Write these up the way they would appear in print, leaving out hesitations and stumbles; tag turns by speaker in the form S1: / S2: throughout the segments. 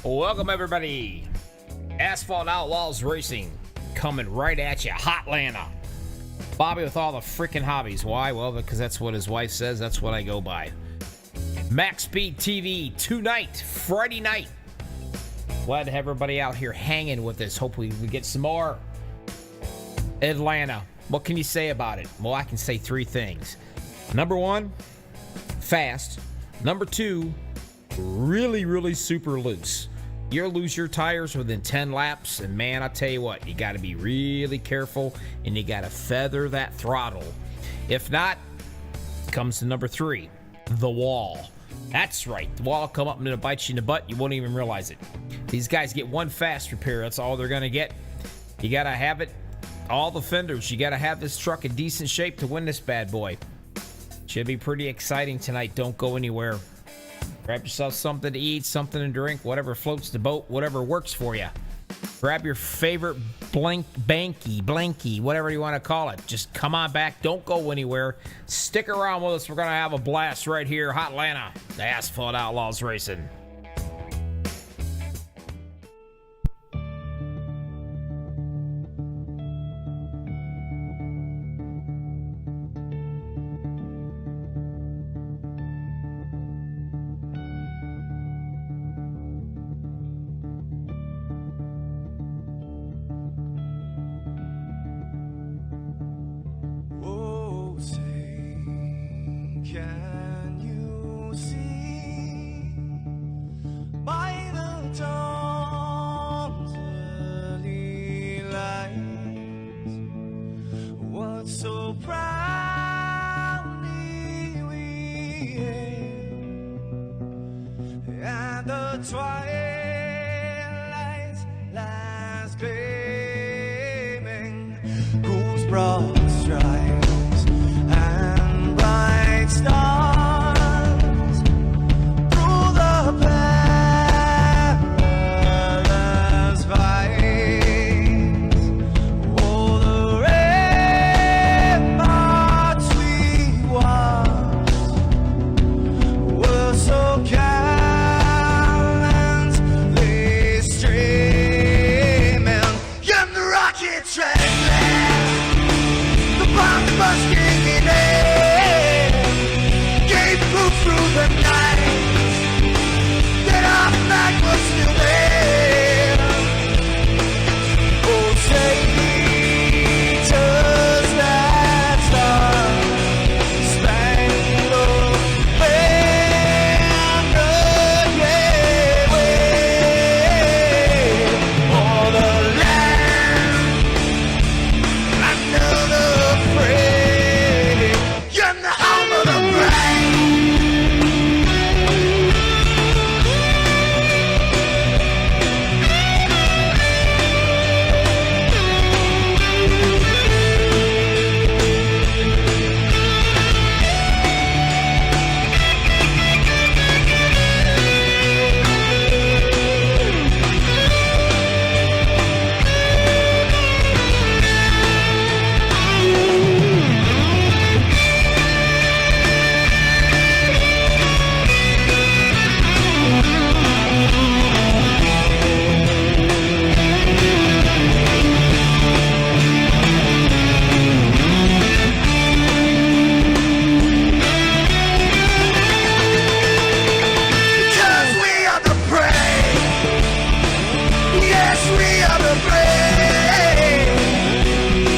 S1: Welcome everybody. Asphalt Outlaws Racing coming right at you. Hotlanta. Bobby with all the freaking hobbies. Why? Well, because that's what his wife says. That's what I go by. MaxspeedTV tonight, Friday night. Glad to have everybody out here hanging with us. Hopefully we get some more. Atlanta. What can you say about it? Well, I can say three things. Number one, fast. Number two, really super loose. You'll lose your tires within 10 laps, and man, I tell you what, you got to be really careful, and you got to feather that throttle. If not, comes to number three, the wall. That's right, the wall will come up and it'll bite you in the butt. You won't even realize it. These guys get one fast repair. That's all they're going to get. You got to have it, all the fenders. You got to have this truck in decent shape to win this bad boy. Should be pretty exciting tonight. Don't go anywhere. Grab yourself something to eat, something to drink, whatever floats the boat, whatever works for you. Grab your favorite blankie, whatever you want to call it. Just come on back. Don't go anywhere. Stick around with us. We're going to have a blast right here. Hotlanta, the Asphalt Outlaws Racing.
S2: Can you see by the dawn's early light what so proudly we hailed at the twilight's last gleaming, whose broad stripes and bright stars through the perilous fights, oh, the ramparts we watched were so gallantly streaming, and the rocket track the bombs busting in air gave proof through the night that our flag was still there. Oh, say does that star-spangled banner yet wave o'er the land under the free and the home of the brave. Because we are the brave. Yes, we are the brave.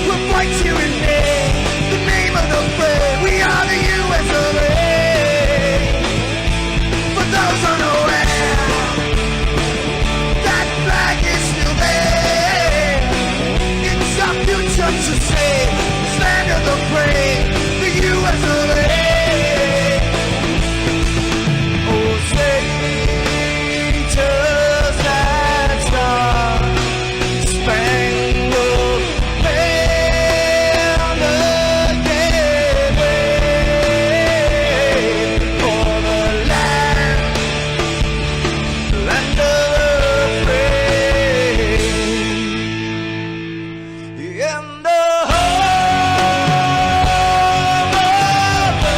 S2: We'll fight you in name, the name of the brave. We are the US of A. For those unaware, that flag is still there. It's our future to save this land of the brave, the US of A. Oh, say does that star-spangled banner yet wave o'er the land of the free and the home of the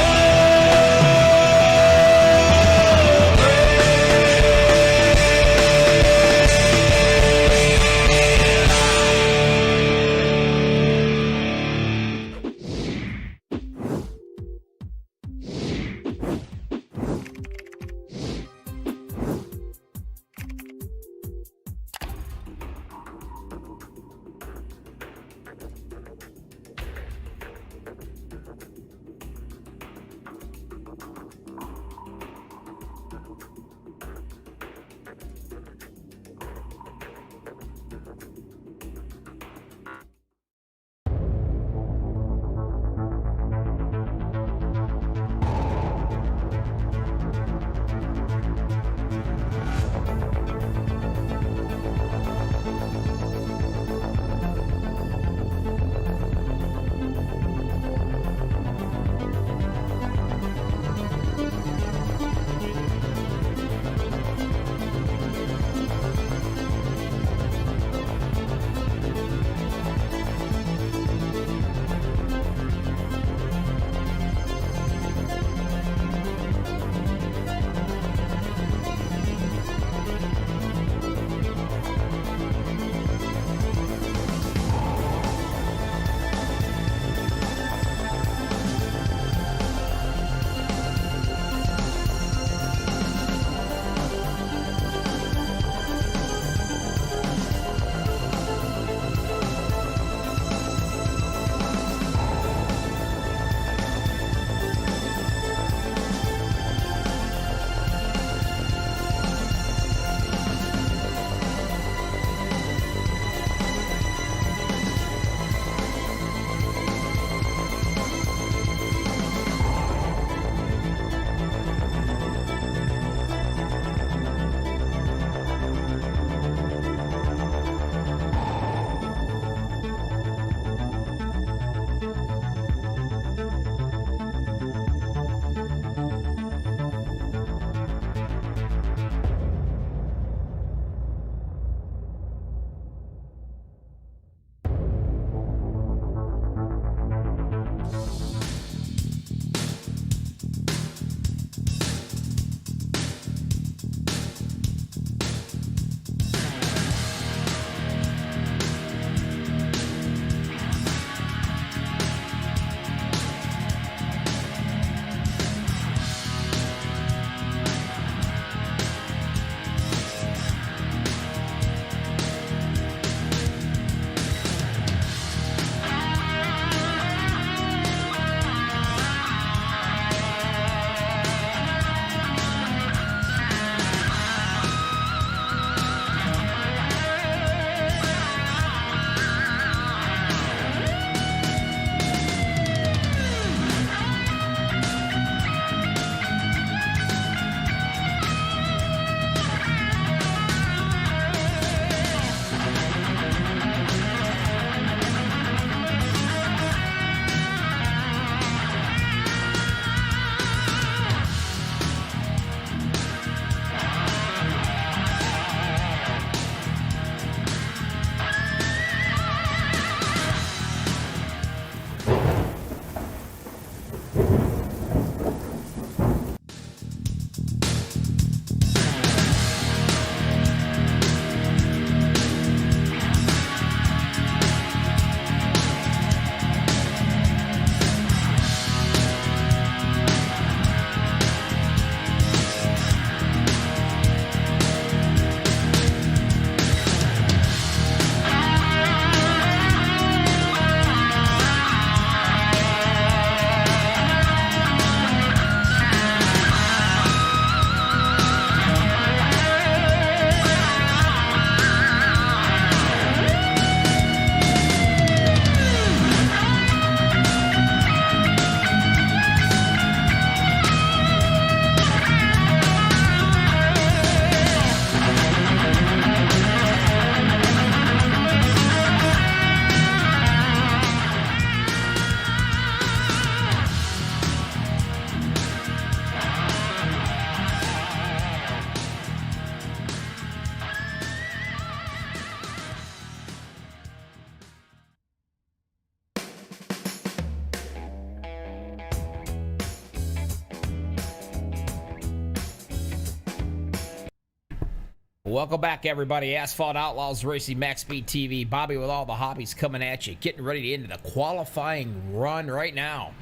S1: Welcome back, everybody. Asphalt Outlaws Racing, Max Speed TV. Bobby with all the hobbies coming at you. Getting ready to get into the qualifying run right now.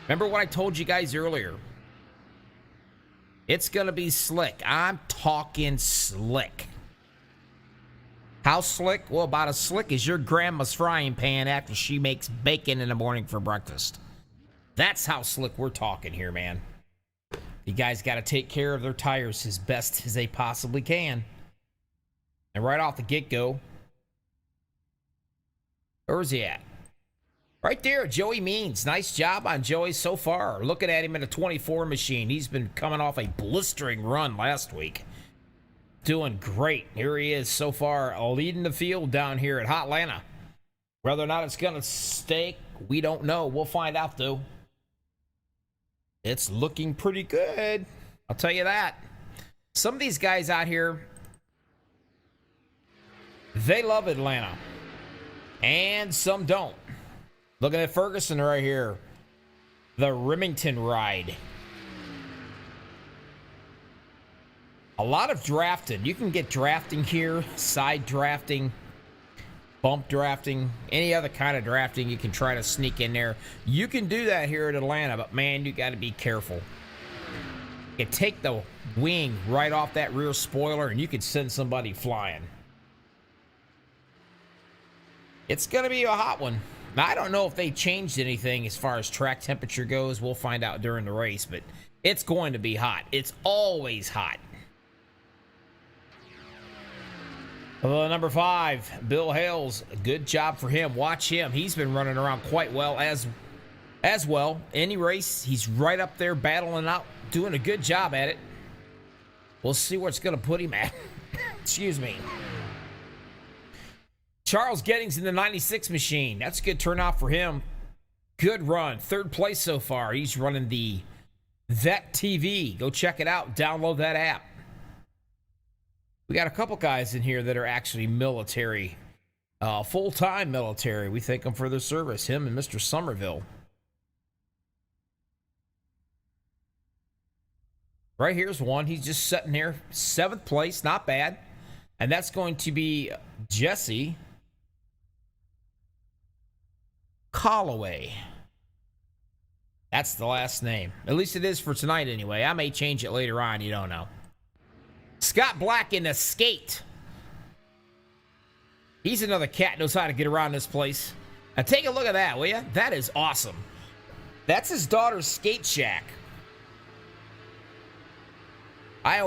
S1: Remember what I told you guys earlier? It's going to be slick. I'm talking slick. How slick? Well, about as slick as your grandma's frying pan after she makes bacon in the morning for breakfast. That's how slick we're talking here, man. You guys got to take care of their tires as best as they possibly can. And right off the get-go, where's he at? Right there, Joey Means. Nice job on Joey so far. Looking at him in a 24 machine. He's been coming off a blistering run last week. Doing great. Here he is so far, leading the field down here at Hotlanta. Whether or not it's going to stay, we don't know. We'll find out, though. It's looking pretty good. I'll tell you that. Some of these guys out here, they love Atlanta. And some don't. Looking at Ferguson right here. The Remington ride. A lot of drafting. You can get drafting here, side drafting, bump drafting, any other kind of drafting you can try to sneak in there. You can do that here at Atlanta, but man, you got to be careful. You take the wing right off that rear spoiler and you could send somebody flying. It's going to be a hot one. Now, I don't know if they changed anything as far as track temperature goes. We'll find out during the race, but it's going to be hot. It's always hot. Number 5, Bill Hales. Good job for him. Watch him. He's been running around quite well as well. Any race, he's right up there battling out, doing a good job at it. We'll see where it's going to put him at. Excuse me. Charles Gettings in the 96 machine. That's a good turnout for him. Good run. 3rd place so far. He's running the Vet TV. Go check it out. Download that app. We got a couple guys in here that are actually military, full-time military. We thank them for their service, him and Mr. Somerville. Right here's one. He's just sitting there, 7th place, not bad. And that's going to be Jesse Calloway. That's the last name. At least it is for tonight anyway. I may change it later on, you don't know. Scott Black in the skate. He's another cat knows how to get around this place. Now take a look at that, will you? That is awesome. That's his daughter's skate shack. I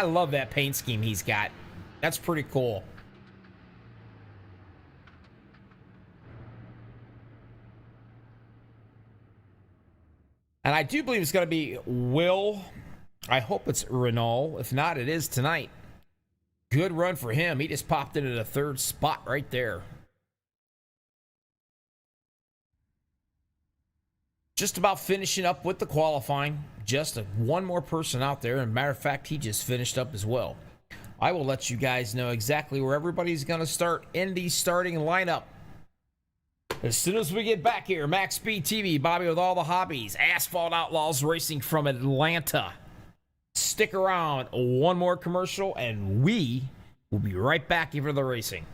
S1: love that paint scheme he's got. That's pretty cool. And I do believe it's going to be Will. I hope it's Renault. If not, it is tonight. Good run for him. He just popped into the 3rd spot right there. Just about finishing up with the qualifying. Just one more person out there. And matter of fact, he just finished up as well. I will let you guys know exactly where everybody's going to start in the starting lineup as soon as we get back here. Max Speed TV, Bobby with all the hobbies. Asphalt Outlaws Racing from Atlanta. Stick around, one more commercial, and we will be right back here for the racing.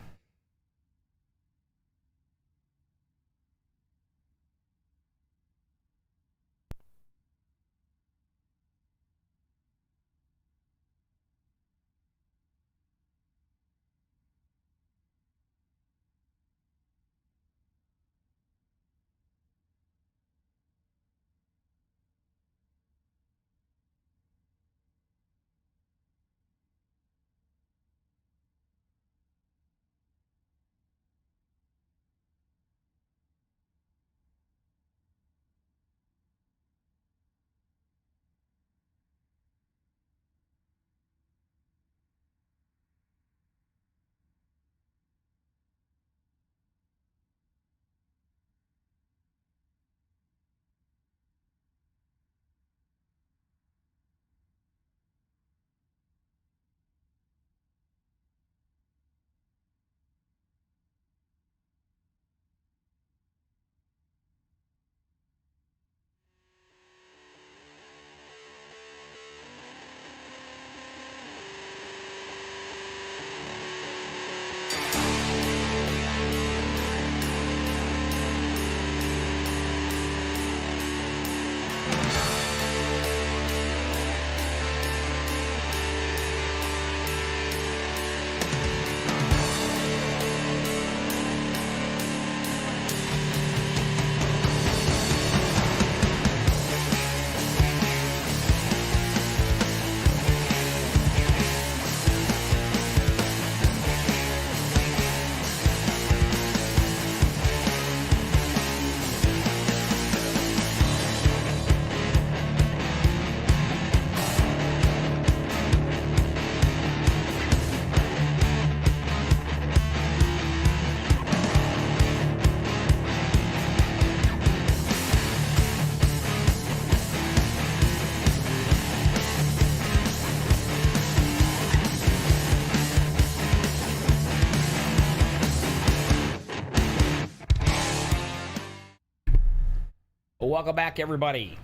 S1: Well, welcome back, everybody.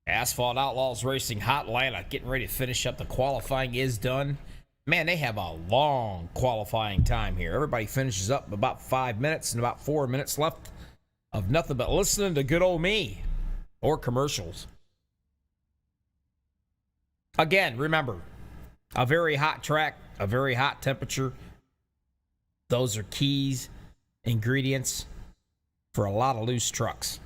S1: Asphalt Outlaws Racing Hotlanta getting ready to finish up. The qualifying is done. Man, they have a long qualifying time here. Everybody finishes up in about 5 minutes and about 4 minutes left of nothing but listening to good old me or commercials. Again, remember, a very hot track, a very hot temperature. Those are keys, ingredients for a lot of loose trucks.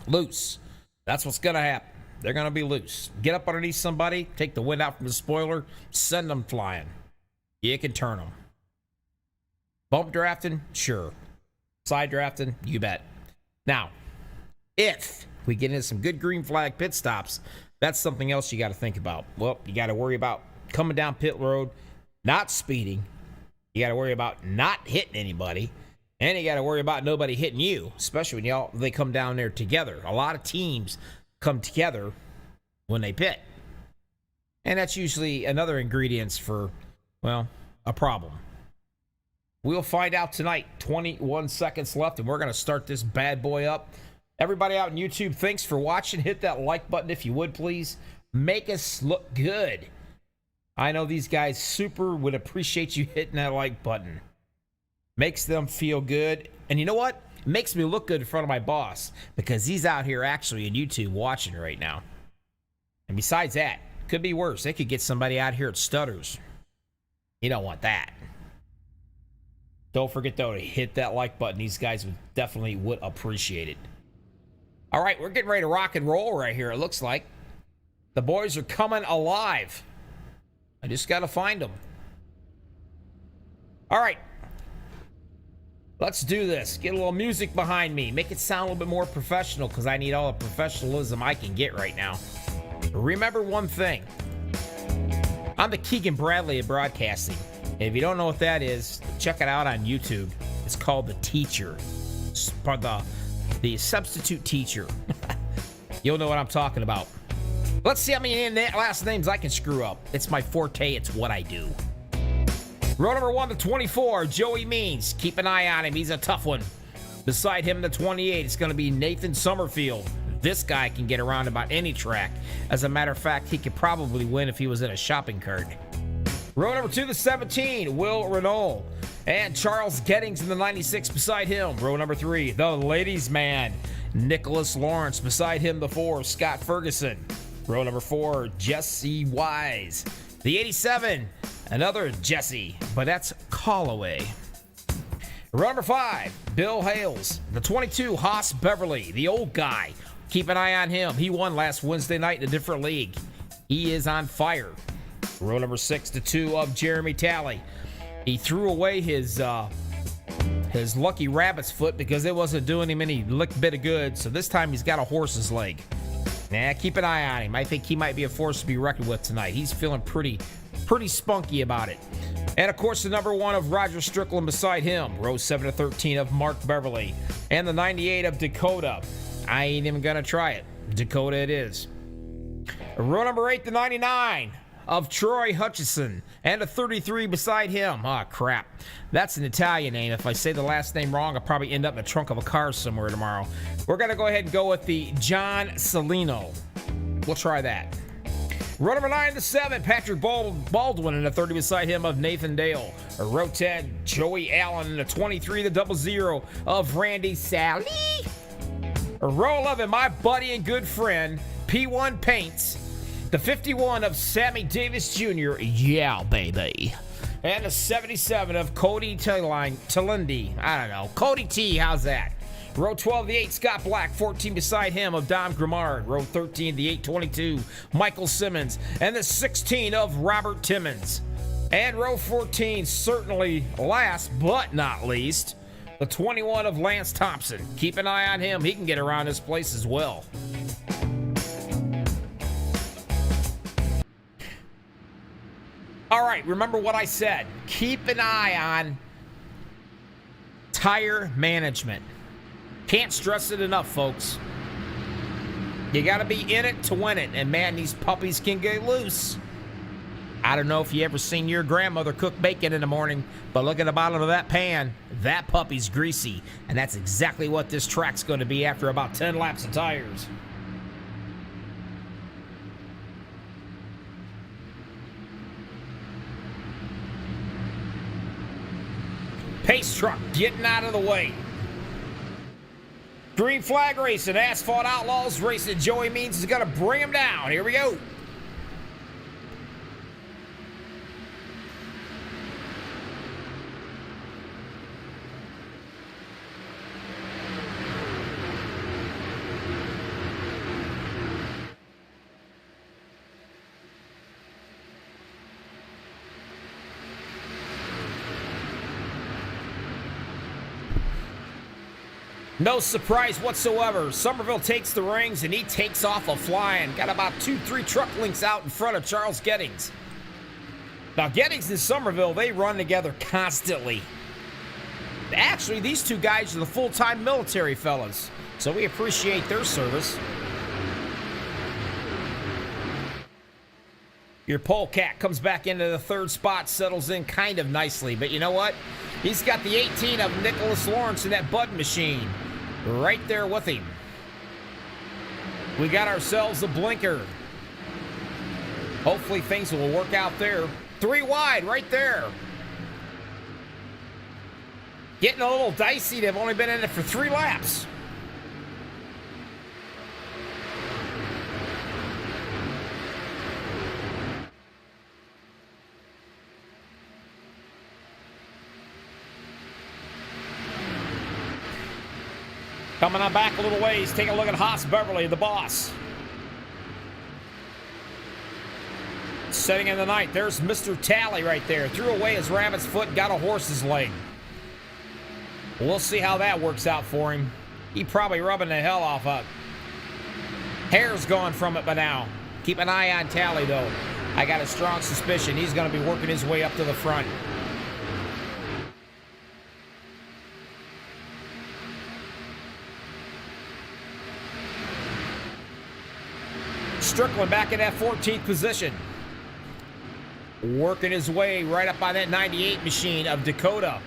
S1: Loose. That's what's going to happen. They're going to be loose. Get up underneath somebody, take the wind out from the spoiler, send them flying. You can turn them. Bump drafting? Sure. Side drafting? You bet. Now, if we get into some good green flag pit stops, that's something else you got to think about. Well, you got to worry about coming down pit road, not speeding. You got to worry about not hitting anybody. And you got to worry about nobody hitting you, especially when they come down there together. A lot of teams come together when they pit. And that's usually another ingredient for, well, a problem. We'll find out tonight. 21 seconds left, and we're going to start this bad boy up. Everybody out on YouTube, thanks for watching. Hit that like button if you would, please. Make us look good. I know these guys super would appreciate you hitting that like button. Makes them feel good. And you know what? It makes me look good in front of my boss because he's out here actually on YouTube watching right now. And besides that, could be worse. They could get somebody out here at Stutters. You don't want that. Don't forget, though, to hit that like button. These guys would appreciate it. All right, we're getting ready to rock and roll right here, it looks like. The boys are coming alive. I just got to find them. All right. Let's do this. Get a little music behind me. Make it sound a little bit more professional because I need all the professionalism I can get right now. Remember one thing. I'm the Keegan Bradley of broadcasting. And if you don't know what that is, check it out on YouTube. It's called The Teacher. The Substitute Teacher. You'll know what I'm talking about. Let's see how many last names I can screw up. It's my forte. It's what I do. Row number 1 to 24, Joey Means. Keep an eye on him. He's a tough one. Beside him, the 28, it's going to be Nathan Summerfield. This guy can get around about any track. As a matter of fact, he could probably win if he was in a shopping cart. Row number 2 to 17, Will Renault. And Charles Gettings in the 96 beside him. Row number 3, the ladies' man, Nicholas Lawrence. Beside him, the 4, Scott Ferguson. Row number 4, Jesse Wise. The 87, another Jesse, but that's Callaway. Row number 5, Bill Hales. The 22, Haas Beverly, the old guy. Keep an eye on him. He won last Wednesday night in a different league. He is on fire. Row number 6 to 2 of Jeremy Talley. He threw away his lucky rabbit's foot because it wasn't doing him any bit of good. So this time he's got a horse's leg. Nah, keep an eye on him. I think he might be a force to be reckoned with tonight. He's feeling pretty spunky about it. And of course, the number 1 of Roger Strickland beside him. Row 7 to 13 of Mark Beverly. And the 98 of Dakota. I ain't even gonna try it. Dakota it is. Row number 8 to 99 of Troy Hutchison. And a 33 beside him. Ah, crap. That's an Italian name. If I say the last name wrong, I'll probably end up in the trunk of a car somewhere tomorrow. We're going to go ahead and go with the John Salino. We'll try that. Row number 9 to 7, Patrick Baldwin, and a 30 beside him of Nathan Dale. Row 10, Joey Allen, and a 23, the 00 of Randy Sally. Row 11, my buddy and good friend, P1 Paints. The 51 of Sammy Davis Jr., yeah, baby. And the 77 of Cody Talindi. I don't know. Cody T, how's that? Row 12, the 8, Scott Black. 14 beside him of Dom Grimard. Row 13, the 822, Michael Simmons. And the 16 of Robert Timmons. And row 14, certainly last but not least, the 21 of Lance Thompson. Keep an eye on him. He can get around this place as well. All right, remember what I said. Keep an eye on tire management. Can't stress it enough, folks. You got to be in it to win it. And man, these puppies can get loose. I don't know if you ever seen your grandmother cook bacon in the morning, but look at the bottom of that pan. That puppy's greasy, and that's exactly what this track's going to be after about 10 laps of tires. Pace truck getting out of the way. Green flag racing, Asphalt Outlaws racing. Joey Means is going to bring him down. Here we go. No surprise whatsoever. Somerville takes the reins and he takes off a flying. Got about 2-3 truck links out in front of Charles Gettings. Now Gettings and Somerville, they run together constantly. Actually, these two guys are the full-time military fellas, so we appreciate their service. Your polecat comes back into the third spot, settles in kind of nicely, but you know what? He's got the 18 of Nicholas Lawrence in that Bud machine right there with him. We got ourselves a blinker. Hopefully things will work out there. 3 wide right there. Getting a little dicey. They've only been in it for 3 laps. Coming on back a little ways, take a look at Haas Beverly, the boss. Setting in the ninth, there's Mr. Tally right there. Threw away his rabbit's foot, got a horse's leg. We'll see how that works out for him. He probably rubbing the hell off of it. Hair's gone from it by now. Keep an eye on Tally, though. I got a strong suspicion he's going to be working his way up to the front. Strickland back in that 14th position. Working his way right up by that 98 machine of Dakota.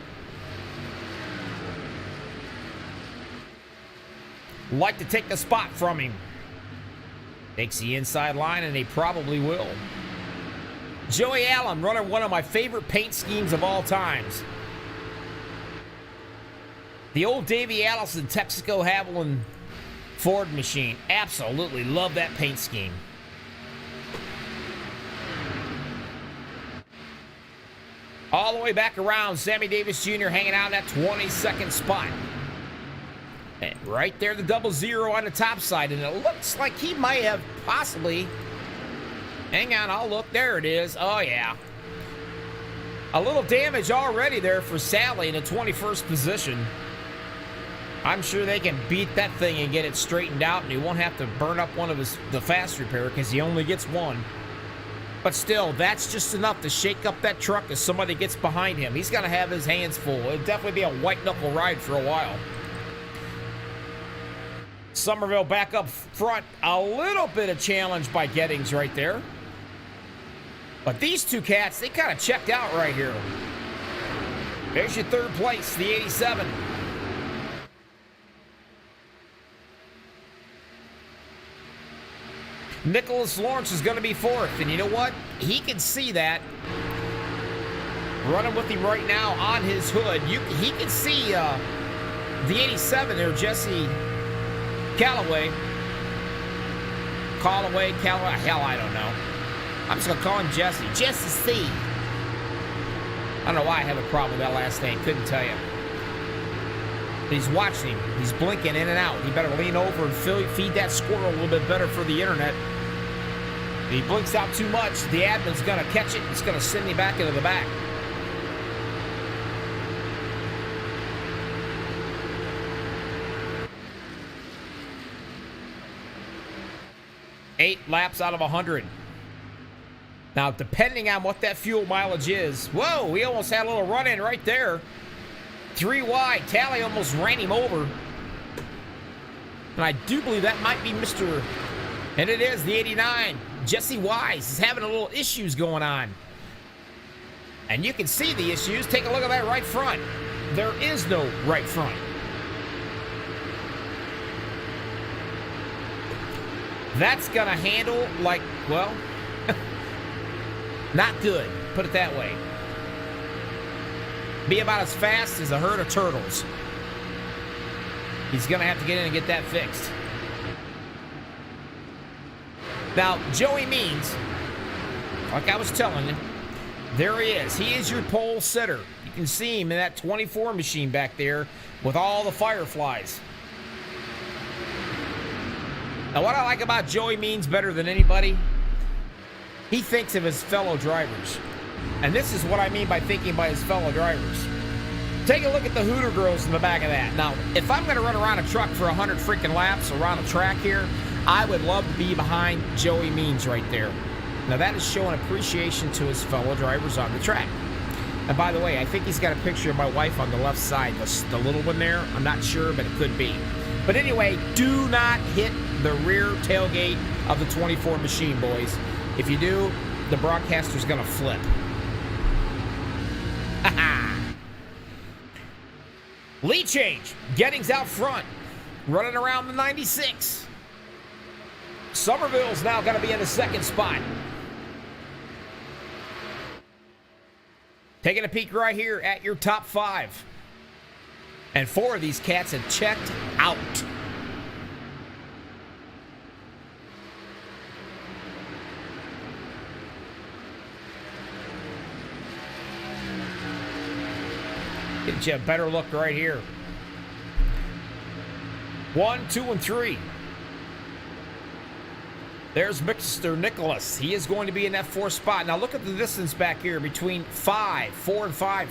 S1: Like to take the spot from him. Takes the inside line, and they probably will. Joey Allen running one of my favorite paint schemes of all times. The old Davey Allison Texaco Haviland Ford machine. Absolutely love that paint scheme. All the way back around, Sammy Davis Jr. hanging out in that 22nd spot. And right there, the 00 on the top side, and it looks like he might have possibly... Hang on, I'll look. There it is. Oh, yeah. A little damage already there for Sally in the 21st position. I'm sure they can beat that thing and get it straightened out, and he won't have to burn up one of the fast repair because he only gets one. But still, that's just enough to shake up that truck as somebody gets behind him. He's going to have his hands full. It'll definitely be a white-knuckle ride for a while. Somerville back up front. A little bit of challenge by Gettings right there. But these two cats, they kind of checked out right here. There's your third place, the 87. Nicholas Lawrence is going to be fourth, and you know what? He can see that. Running with him right now on his hood. He can see the 87 there, Jesse Callaway. Callaway, hell, I don't know. I'm just going to call him Jesse. Jesse C. I don't know why I have a problem with that last name. Couldn't tell you. But he's watching him. He's blinking in and out. He better lean over and feed that squirrel a little bit better for the internet. If he blinks out too much, the admin's going to catch it. It's going to send him back into the back. Eight laps out of 100. Now, depending on what that fuel mileage is, whoa, we almost had a little run-in right there. 3 wide. Tally almost ran him over. And I do believe that might be Mr. And it is the 89. Jesse Wise is having a little issues going on. And you can see the issues. Take a look at that right front. There is no right front. That's going to handle like, well, not good. Put it that way. Be about as fast as a herd of turtles. He's going to have to get in and get that fixed. Now, Joey Means, like I was telling you, there he is. He is your pole sitter. You can see him in that 24 machine back there with all the fireflies. Now, what I like about Joey Means better than anybody, he thinks of his fellow drivers. And this is what I mean by thinking by his fellow drivers. Take a look at the Hooter girls in the back of that. Now, if I'm going to run around a truck for 100 freaking laps around a track here, I would love to be behind Joey Means right there. Now, that is showing appreciation to his fellow drivers on the track. And by the way, I think he's got a picture of my wife on the left side, the little one there. I'm not sure, but it could be. But anyway, do not hit the rear tailgate of the 24 machine, boys. If you do, the broadcaster's going to flip. Lead change. Gettings out front. Running around the 96. Somerville's now going to be in the second spot. Taking a peek right here at your top 5. And 4 of these cats have checked out. Get you a better look right here. 1, 2, and 3. There's Mr. Nicholas. He is going to be in that 4th spot. Now look at the distance back here between 4 and 5.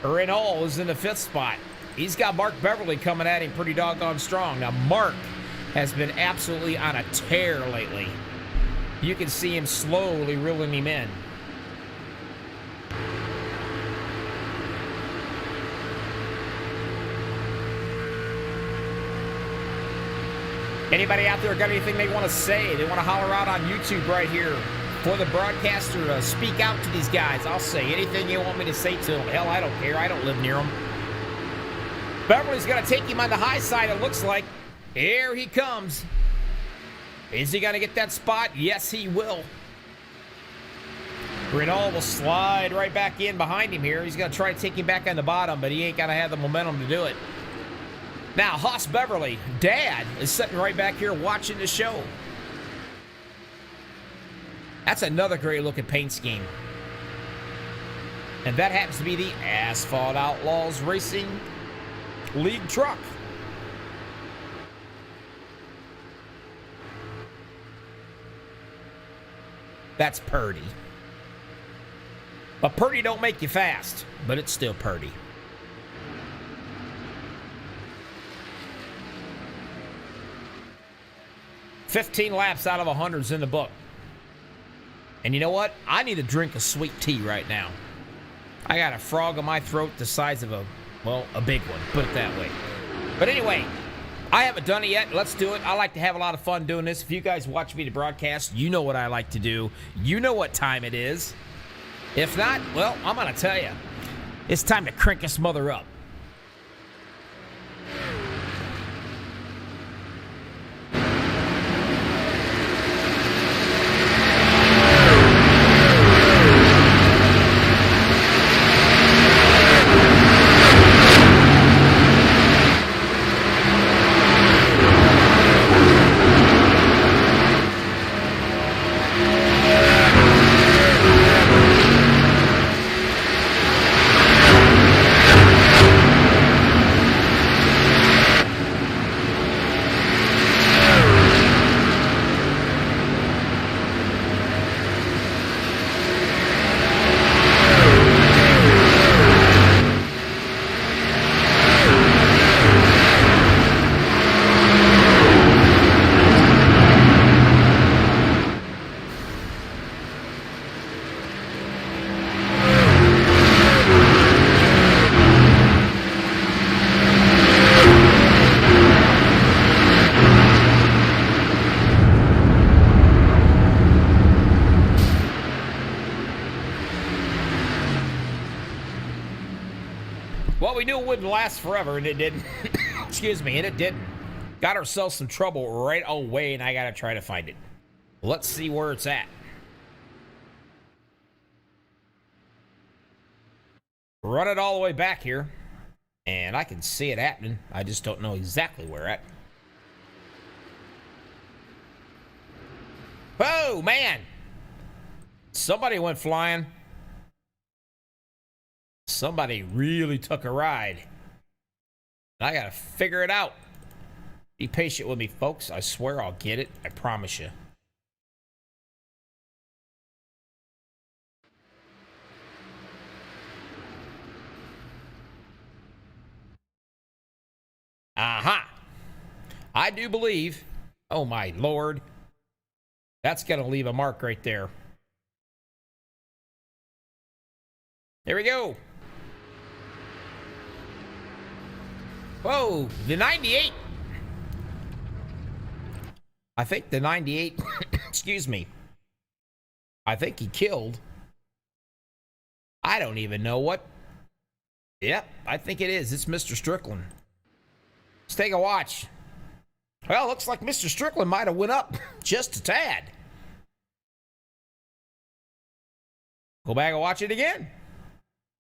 S1: Renault is in the 5th spot. He's got Mark Beverly coming at him pretty doggone strong. Now Mark has been absolutely on a tear lately. You can see him slowly reeling him in. Anybody out there got anything they want to say? They want to holler out on YouTube right here for the broadcaster to speak out to these guys. I'll say anything you want me to say to them. Hell, I don't care. I don't live near them. Beverly's going to take him on the high side, it looks like. Here he comes. Is he going to get that spot? Yes, he will. Renault will slide right back in behind him here. He's going to try to take him back on the bottom, but he ain't going to have the momentum to do it. Now, Hoss Beverly, Dad, is sitting right back here watching the show. That's another great-looking paint scheme. And that happens to be the Asphalt Outlaws Racing League truck. That's purty. But purty don't make you fast, but it's still purty. $15 laps out of 100's in the book. And you know what? I need a drink of sweet tea right now. I got a frog in my throat the size of a big one. Put it that way. But anyway, I haven't done it yet. Let's do it. I like to have a lot of fun doing this. If you guys watch me to broadcast, you know what I like to do. You know what time it is. If not, well, I'm going to tell you. It's time to crank this mother up. wouldn't last forever, and it didn't. Excuse me, and it didn't. Got ourselves some trouble right away, and I gotta try to find it. Let's see where it's at. Run it all the way back here, and I can see it happening. I just don't know exactly where at. Oh, man. Somebody went flying. Somebody really took a ride. I gotta figure it out. Be patient with me, folks. I swear I'll get it. I promise you. Aha! I do believe. Oh, my Lord. That's gonna leave a mark right there. There we go. Whoa, the 98. I think the 98, excuse me. I think he killed. I don't even know what. Yep, I think it is. It's Mr. Strickland. Let's take a watch. Well, looks like Mr. Strickland might have went up just a tad. Go back and watch it again.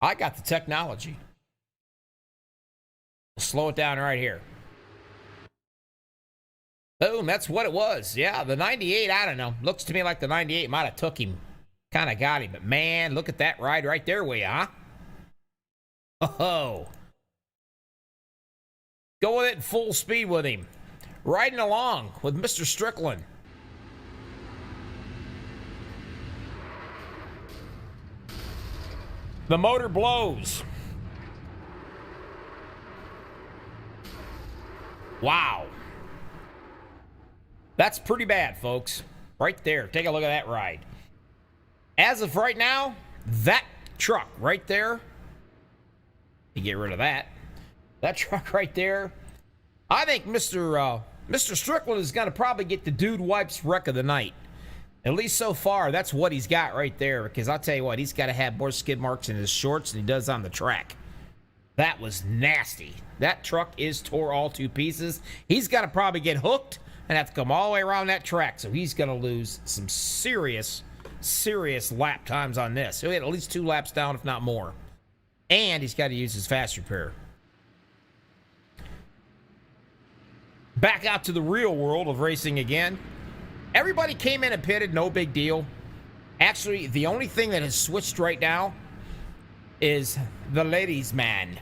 S1: I got the technology. Slow it down right here. Boom, that's what it was. Yeah, the 98, I don't know. Looks to me like the 98 might have took him. Kind of got him. But man, look at that ride right there, will ya, huh? Oh. Going at full speed with him. Riding along with Mr. Strickland. The motor blows. Wow. That's pretty bad, folks. Right there. Take a look at that ride. As of right now, that truck right there, you get rid of that. That truck right there, I think Mr. Strickland is going to probably get the Dude Wipes wreck of the night. At least so far, that's what he's got right there. Because I'll tell you what, he's got to have more skid marks in his shorts than he does on the track. That was nasty. That truck is tore all to pieces. He's got to probably get hooked and have to come all the way around that track. So he's going to lose some serious lap times on this. He'll get at least 2 laps down, if not more. And he's got to use his fast repair. Back out to the real world of racing again. Everybody came in and pitted, no big deal. Actually, the only thing that has switched right now is the ladies' man,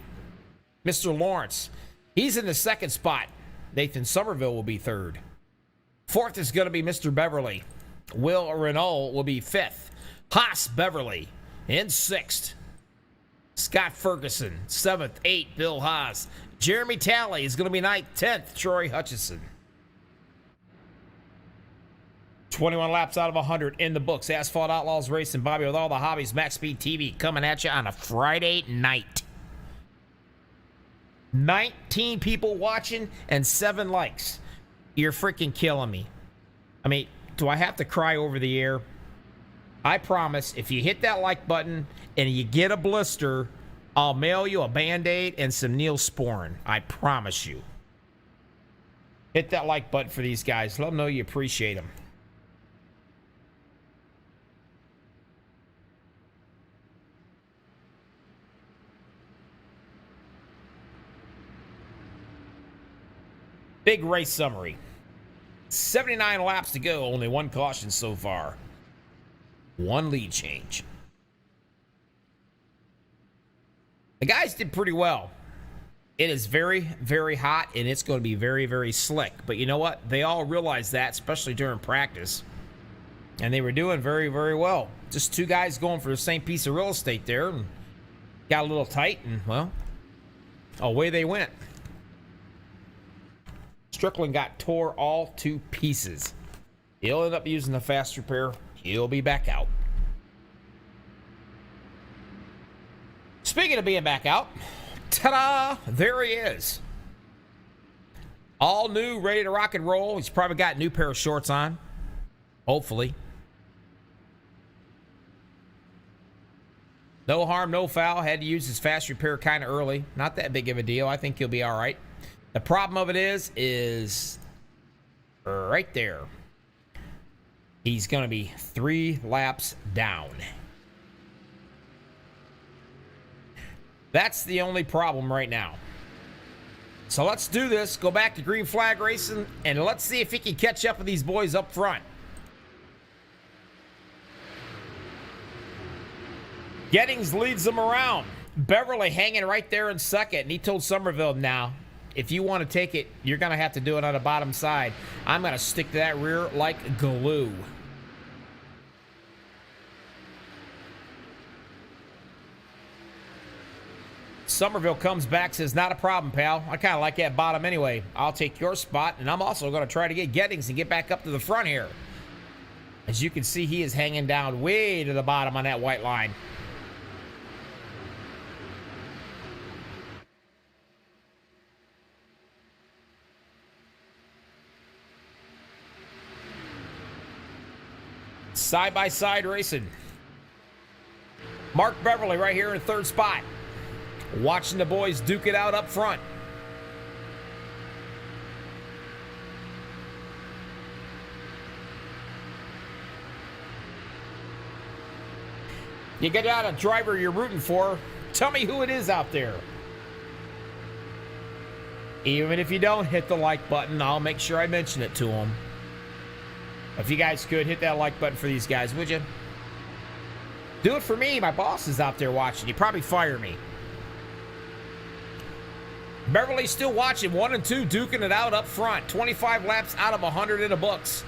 S1: Mr. Lawrence. He's in the 2nd spot. Nathan Somerville will be 3rd. 4th is going to be Mr. Beverly. Will Renault will be 5th. Haas Beverly in 6th. Scott Ferguson, 7th, 8th, Bill Haas. Jeremy Talley is going to be 9th, 10th, Troy Hutchison. 21 laps out of 100 in the books. Asphalt Outlaws Racing, Bobby with all the hobbies. Max Speed TV coming at you on a Friday night. 19 people watching and 7 likes. You're freaking killing me. I mean, do I have to cry over the air? I promise, if you hit that like button and you get a blister, I'll mail you a Band-Aid and some Neosporin. I promise you. Hit that like button for these guys. Let them know you appreciate them. Big race summary. 79 laps to go. Only 1 caution so far. 1 lead change. The guys did pretty well. It is very, very hot, and it's going to be very, very slick. But you know what? They all realized that, especially during practice. And they were doing very, very well. Just 2 guys going for the same piece of real estate there. And got a little tight, and, well, away they went. Strickland got tore all to pieces. He'll end up using the fast repair. He'll be back out. Speaking of being back out, ta-da! There he is. All new, ready to rock and roll. He's probably got a new pair of shorts on. Hopefully. No harm, no foul. Had to use his fast repair kind of early. Not that big of a deal. I think he'll be all right. The problem of it is right there. He's going to be 3 laps down. That's the only problem right now. So let's do this. Go back to green flag racing, and let's see if he can catch up with these boys up front. Gettings leads them around. Beverly hanging right there in second, and he told Somerville, now, if you want to take it, you're going to have to do it on the bottom side. I'm going to stick to that rear like glue. Somerville comes back, says, not a problem, pal. I kind of like that bottom anyway. I'll take your spot, and I'm also going to try to get Gettings and get back up to the front here. As you can see, he is hanging down way to the bottom on that white line. Side-by-side racing. Mark Beverly right here in third spot. Watching the boys duke it out up front. You get out a driver you're rooting for. Tell me who it is out there. Even if you don't hit the like button, I'll make sure I mention it to them. If you guys could, hit that like button for these guys, would you? Do it for me. My boss is out there watching. He'd probably fire me. Beverly's still watching. 1 and 2, duking it out up front. 25 laps out of 100 in the books.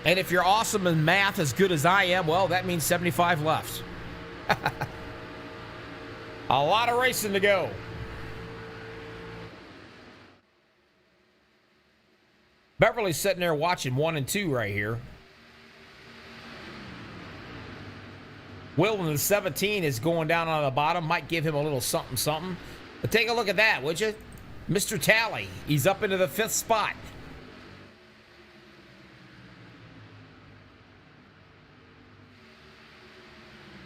S1: And if you're awesome in math as good as I am, well, that means 75 left. A lot of racing to go. Beverly's sitting there watching 1 and 2 right here. Will in the 17 is going down on the bottom. Might give him a little something, something. But take a look at that, would you? Mr. Talley, he's up into the 5th spot.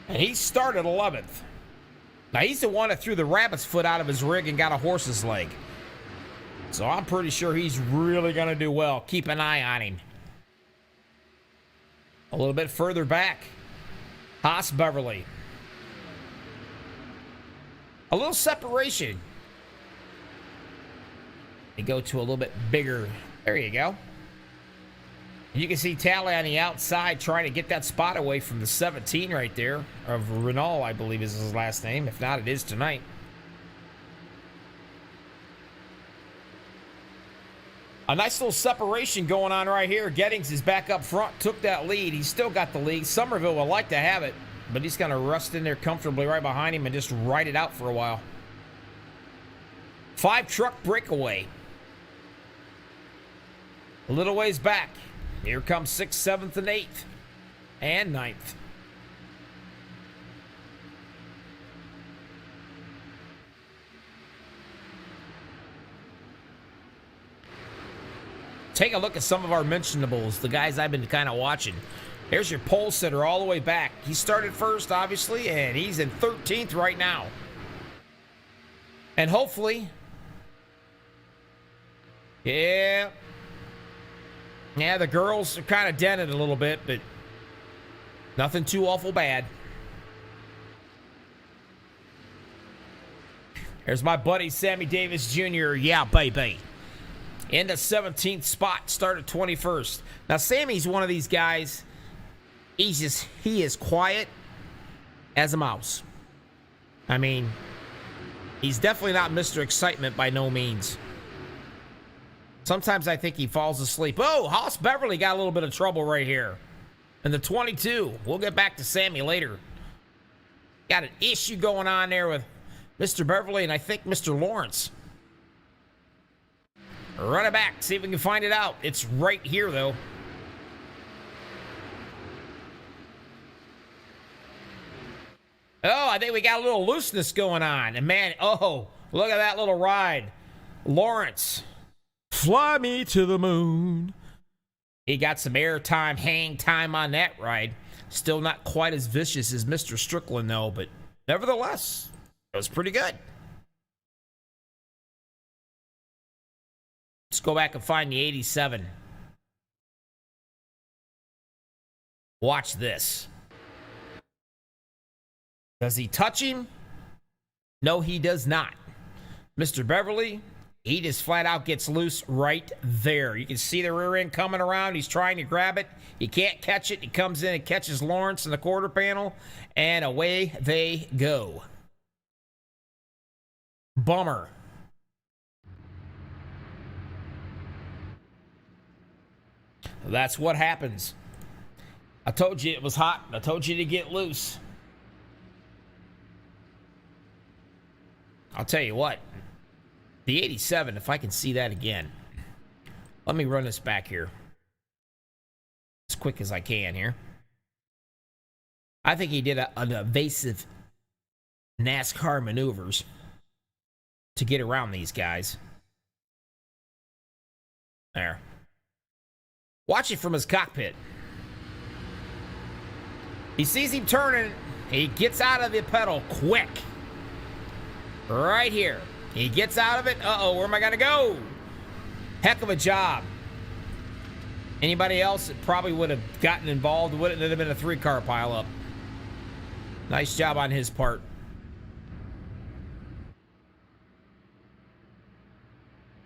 S1: And he started 11th. Now, he's the one that threw the rabbit's foot out of his rig and got a horse's leg. So I'm pretty sure he's really going to do well. Keep an eye on him. A little bit further back. Haas Beverly. A little separation. They go to a little bit bigger. There you go. You can see Talley on the outside trying to get that spot away from the 17 right there. Of Renault, I believe is his last name. If not, it is tonight. A nice little separation going on right here. Gettings is back up front, took that lead. He's still got the lead. Somerville would like to have it, but he's going to rust in there comfortably right behind him and just ride it out for a while. 5-truck breakaway. A little ways back. Here comes 6th, 7th, and 8th. And 9th. Take a look at some of our mentionables, the guys I've been kind of watching. Here's your pole sitter all the way back. He started first, obviously, and he's in 13th right now. And hopefully... Yeah, the girls are kind of dented a little bit, but nothing too awful bad. There's my buddy Sammy Davis Jr. Yeah, baby. In the 17th spot, started 21st. Now, Sammy's one of these guys, he is quiet as a mouse. I mean, he's definitely not Mr. Excitement by no means. Sometimes I think he falls asleep. Oh, Haas Beverly got a little bit of trouble right here. In the 22. We'll get back to Sammy later. Got an issue going on there with Mr. Beverly and I think Mr. Lawrence. Run it back. See if we can find it out. It's right here, though. Oh, I think we got a little looseness going on. And man, oh, look at that little ride. Lawrence. Fly me to the moon. He got some air time, hang time on that ride. Still not quite as vicious as Mr. Strickland, though, but nevertheless, it was pretty good. Let's go back and find the 87. Watch this. Does he touch him? No, he does not. Mr. Beverly, he just flat out gets loose right there. You can see the rear end coming around. He's trying to grab it. He can't catch it. He comes in and catches Lawrence in the quarter panel, and away they go. Bummer. That's what happens. I told you it was hot. I told you to get loose. I'll tell you what. The 87, if I can see that again. Let me run this back here. As quick as I can here. I think he did an evasive NASCAR maneuvers to get around these guys. There. Watch it from his cockpit. He sees him turning. He gets out of the pedal quick. Right here. He gets out of it. Uh-oh, where am I going to go? Heck of a job. Anybody else that probably would have gotten involved, wouldn't have been a 3-car pileup. Nice job on his part.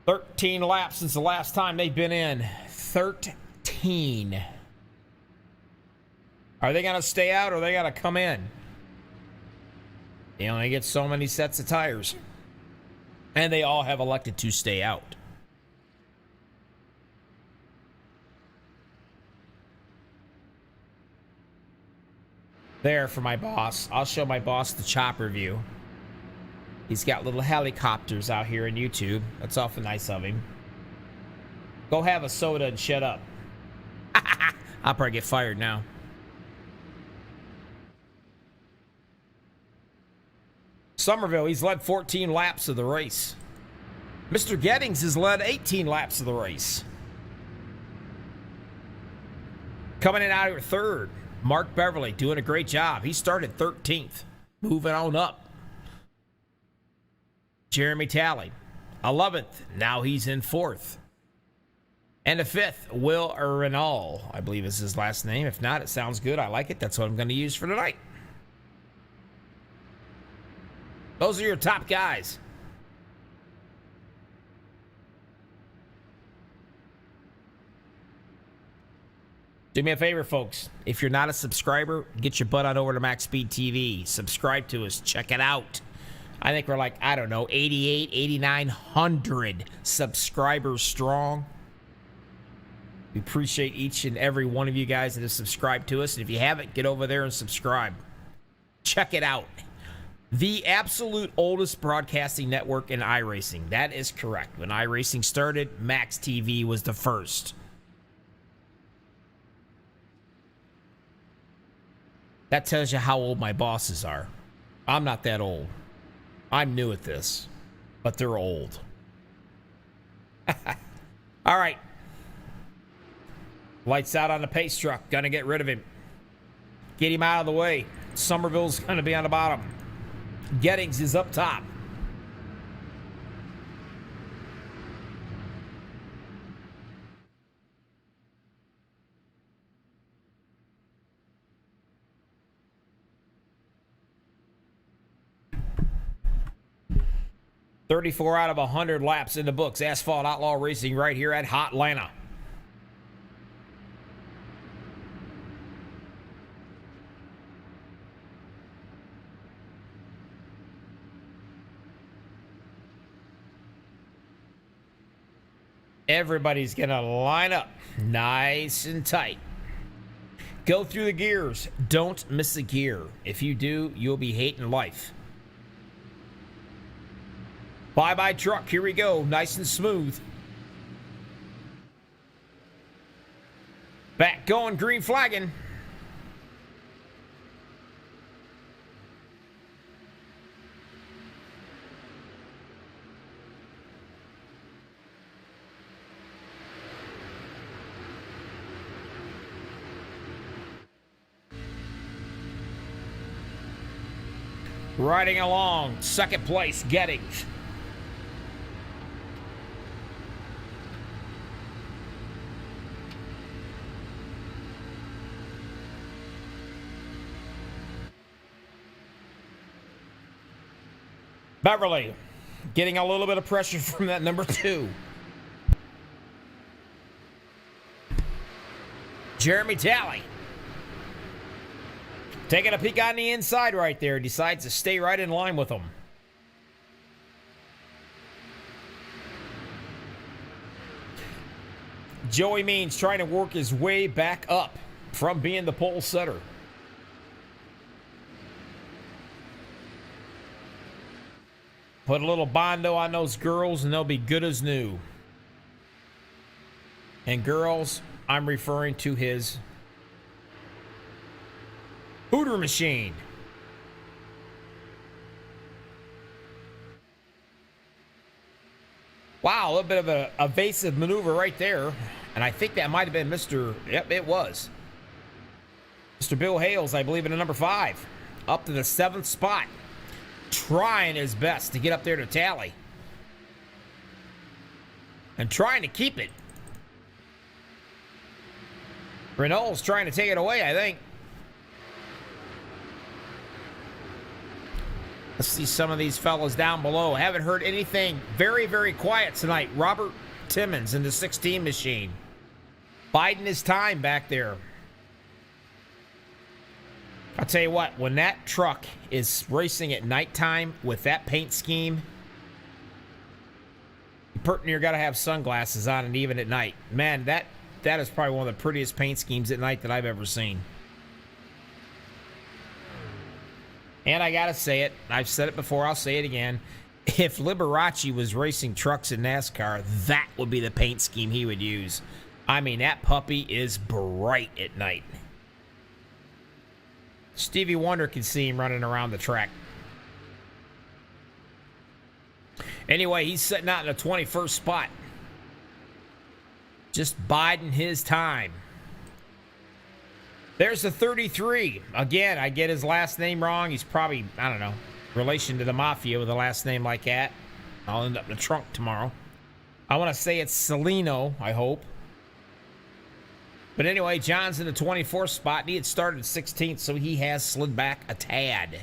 S1: "13 laps since the last time they've been in. 13. Are they going to stay out or are they going to come in? They only get so many sets of tires. And they all have elected to stay out. There for my boss. I'll show my boss the chopper view. He's got little helicopters out here in YouTube. That's awful nice of him. Go have a soda and shut up. I'll probably get fired now. Somerville, he's led 14 laps of the race. Mr. Gettings has led 18 laps of the race. Coming in out here third, Mark Beverly doing a great job. He started 13th, moving on up. Jeremy Talley, 11th. Now he's in 4th. And the 5th, Will Renal, I believe is his last name. If not, it sounds good. I like it. That's what I'm going to use for tonight. Those are your top guys. Do me a favor, folks. If you're not a subscriber, get your butt on over to MaxspeedTV. Subscribe to us. Check it out. I think we're like, I don't know, 88, 8,900 subscribers strong. We appreciate each and every one of you guys that have subscribed to us. And if you haven't, get over there and subscribe. Check it out. The absolute oldest broadcasting network in iRacing. That is correct. When iRacing started, MaxsTV was the first. That tells you how old my bosses are. I'm not that old. I'm new at this, but they're old. All right. Lights out on the pace truck. Gonna get rid of him. Get him out of the way. Somerville's gonna be on the bottom. Gettings is up top. "34 out of 100 laps in the books. Asphalt Outlaw Racing right here at Hotlanta. Everybody's going to line up nice and tight. Go through the gears. Don't miss a gear. If you do, you'll be hating life. Bye-bye truck. Here we go. Nice and smooth. Back going. Green flagging. Riding along, second place, Gettings. Beverly getting a little bit of pressure from that number 2. Jeremy Talley taking a peek on the inside right there. Decides to stay right in line with them. Joey Means trying to work his way back up from being the pole setter. Put a little Bondo on those girls and they'll be good as new. And girls, I'm referring to his Hooter machine. Wow, a little bit of an evasive maneuver right there. And I think that might have been Mr. Yep, it was. Mr. Bill Hales, I believe, in the number 5. Up to the 7th spot. Trying his best to get up there to Tally. And trying to keep it. Renault's trying to take it away, I think. Let's see some of these fellas down below. Haven't heard anything. Very, very quiet tonight. Robert Timmons in the 16 machine. Biding his time back there. I'll tell you what, when that truck is racing at nighttime with that paint scheme, you pert near got to have sunglasses on, and even at night. Man, that is probably one of the prettiest paint schemes at night that I've ever seen. And I got to say it. I've said it before. I'll say it again. If Liberace was racing trucks in NASCAR, that would be the paint scheme he would use. I mean, that puppy is bright at night. Stevie Wonder can see him running around the track. Anyway, he's sitting out in the 21st spot. Just biding his time. There's the 33. Again, I get his last name wrong. He's probably, I don't know, relation to the Mafia with a last name like that. I'll end up in the trunk tomorrow. I want to say it's Celino, I hope. But anyway, John's in the 24th spot. He had started 16th, so he has slid back a tad.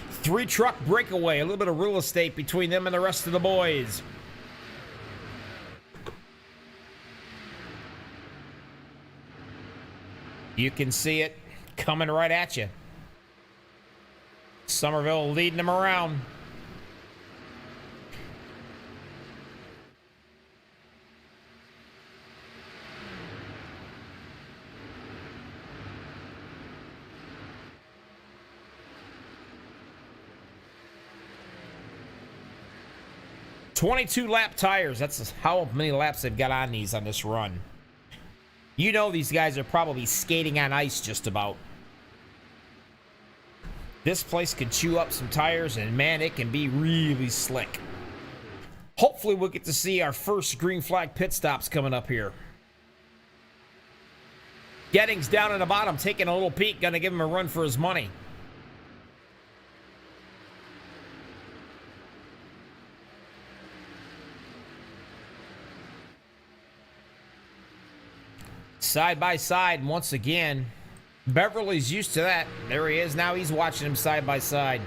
S1: Three-truck breakaway. A little bit of real estate between them and the rest of the boys. You can see it coming right at you. Somerville leading them around. .22 lap tires. That's how many laps they've got on these on this run. You know these guys are probably skating on ice just about. This place could chew up some tires, and man, it can be really slick. Hopefully we'll get to see our first green flag pit stops coming up here. Gettings down in the bottom, taking a little peek, gonna give him a run for his money. Side by side once again. Beverly's used to that. There he is. Now he's watching him side by side.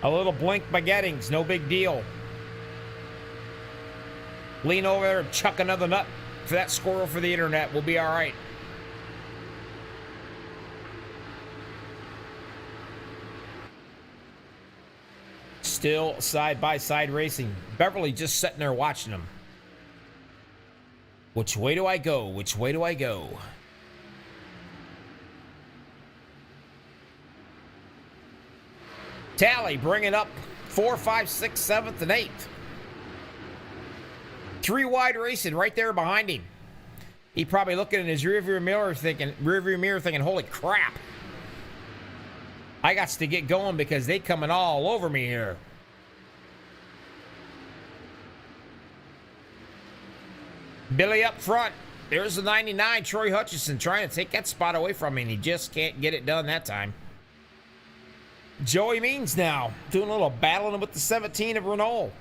S1: A little blink by Gettings. No big deal. Lean over there and chuck another nut for that squirrel for the internet. We'll be all right. Still side-by-side racing. Beverly just sitting there watching them. Which way do I go? Which way do I go? Tally bringing up 4, 5, 6, 7th, and 8th. 3 wide racing right there behind him. He probably looking in his rearview mirror thinking, holy crap. I got to get going because they coming all over me here. Billy up front. There's the 99, Troy Hutchison, trying to take that spot away from him. He just can't get it done that time. Joey Means now doing a little battling with the 17 of Renault.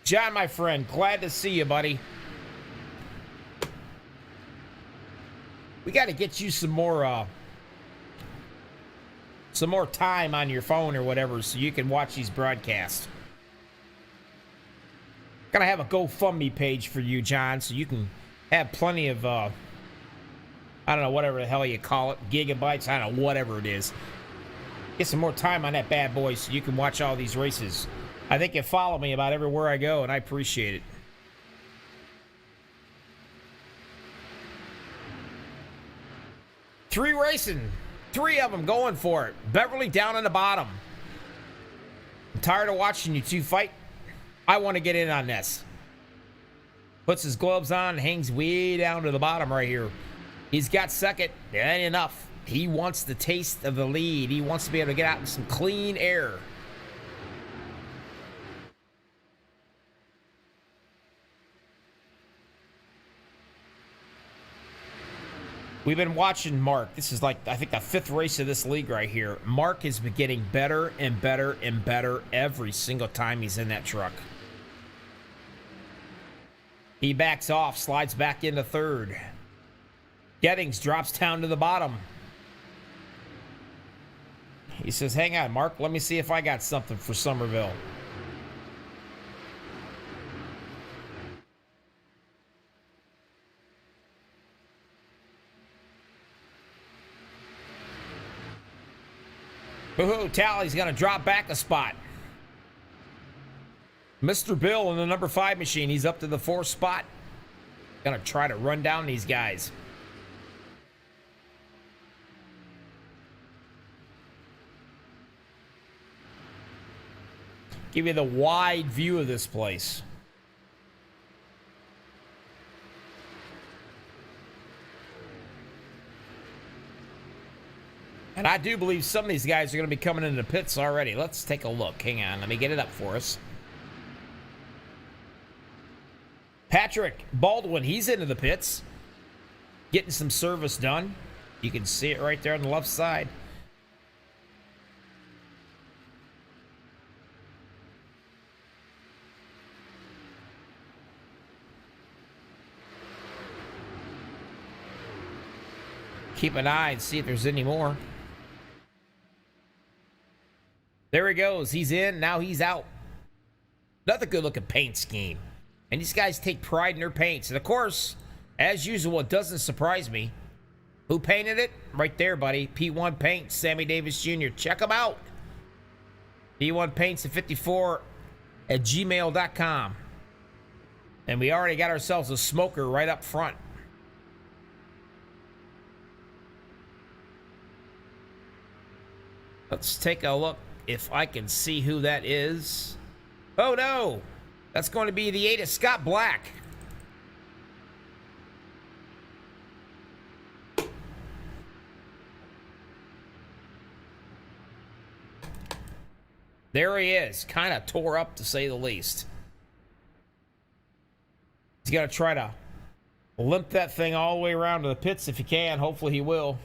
S1: John, my friend, glad to see you, buddy. We got to get you some more time on your phone or whatever so you can watch these broadcasts. Gotta have a GoFundMe page for you, John, so you can have plenty of, I don't know, whatever the hell you call it, gigabytes, I don't know, whatever it is. Get some more time on that bad boy so you can watch all these races. I think you follow me about everywhere I go, and I appreciate it. Three racing. Three of them going for it. Beverly down on the bottom. I'm tired of watching you two fight. I want to get in on this. Puts his gloves on and hangs way down to the bottom right here. He's got second. That ain't enough. He wants the taste of the lead. He wants to be able to get out in some clean air. We've been watching Mark. This is like, I think, the fifth race of this league right here. Mark has been getting better and better and better every single time he's in that truck. He backs off, slides back into third. Gettings drops down to the bottom. He says, hang on, Mark. Let me see if I got something for Somerville. Woohoo, Tally's going to drop back a spot. Mr. Bill in the number 5 machine. He's up to the 4th spot. Going to try to run down these guys. Give you the wide view of this place. And I do believe some of these guys are going to be coming into the pits already. Let's take a look. Hang on. Let me get it up for us. Patrick Baldwin, he's into the pits. Getting some service done. You can see it right there on the left side. Keep an eye and see if there's any more. There he goes. He's in. Now he's out. Another good-looking paint scheme. And these guys take pride in their paints. And, of course, as usual, it doesn't surprise me. Who painted it? Right there, buddy. P1 Paints, Sammy Davis Jr. Check them out. P1 Paints at 54 at gmail.com. And we already got ourselves a smoker right up front. Let's take a look if I can see who that is. Oh, no. That's going to be the 8 of Scott Black. There he is. Kind of tore up, to say the least. He's going to try to limp that thing all the way around to the pits if he can. Hopefully he will.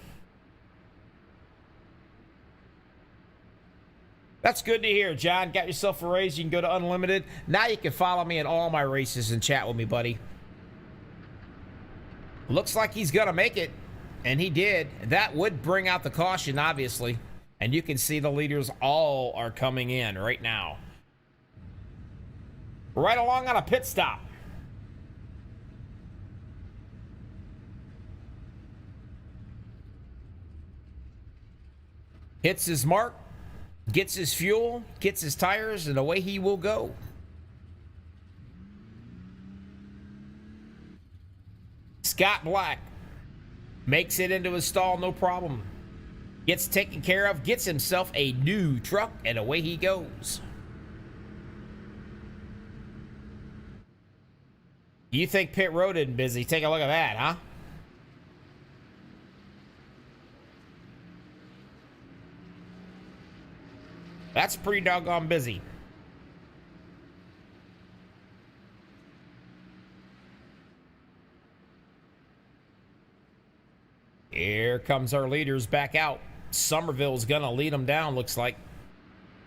S1: That's good to hear, John. Got yourself a raise. You can go to Unlimited. Now you can follow me in all my races and chat with me, buddy. Looks like he's going to make it, and he did. That would bring out the caution, obviously. And you can see the leaders all are coming in right now. Right along on a pit stop. Hits his mark. Gets his fuel, gets his tires, and away he will go. Scott Black makes it into his stall, no problem. Gets taken care of, gets himself a new truck, and away he goes. You think pit road isn't busy? Take a look at that, huh? That's pretty doggone busy. Here comes our leaders back out. Somerville's gonna lead them down, looks like.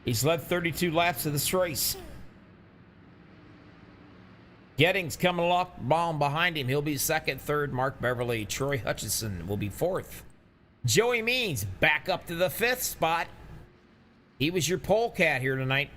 S1: He's led 32 laps of this race. Gettings coming off bomb behind him. He'll be second. Third, Mark Beverly. Troy Hutchison will be fourth. Joey Means back up to the fifth spot. He was your polecat here tonight.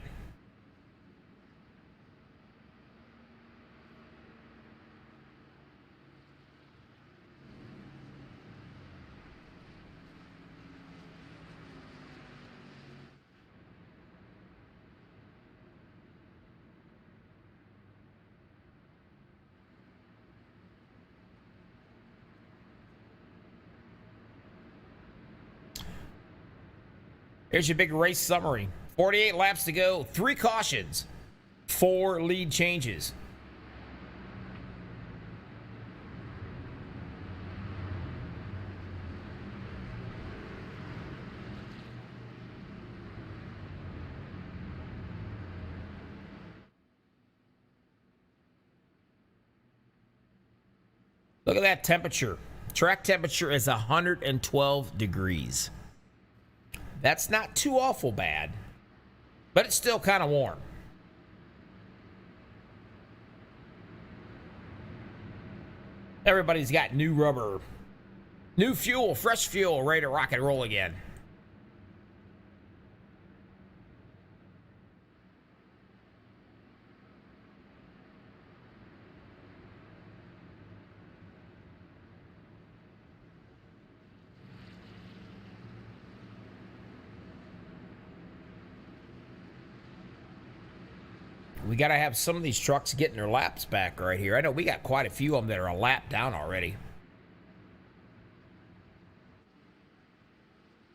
S1: Here's your big race summary. 48 laps to go, 3 cautions, 4 lead changes. Look at that temperature. Track temperature is 112 degrees. That's not too awful bad, but it's still kind of warm. Everybody's got new rubber, new fuel, fresh fuel, ready to rock and roll again. We got to have some of these trucks getting their laps back right here. I know we got quite a few of them that are a lap down already.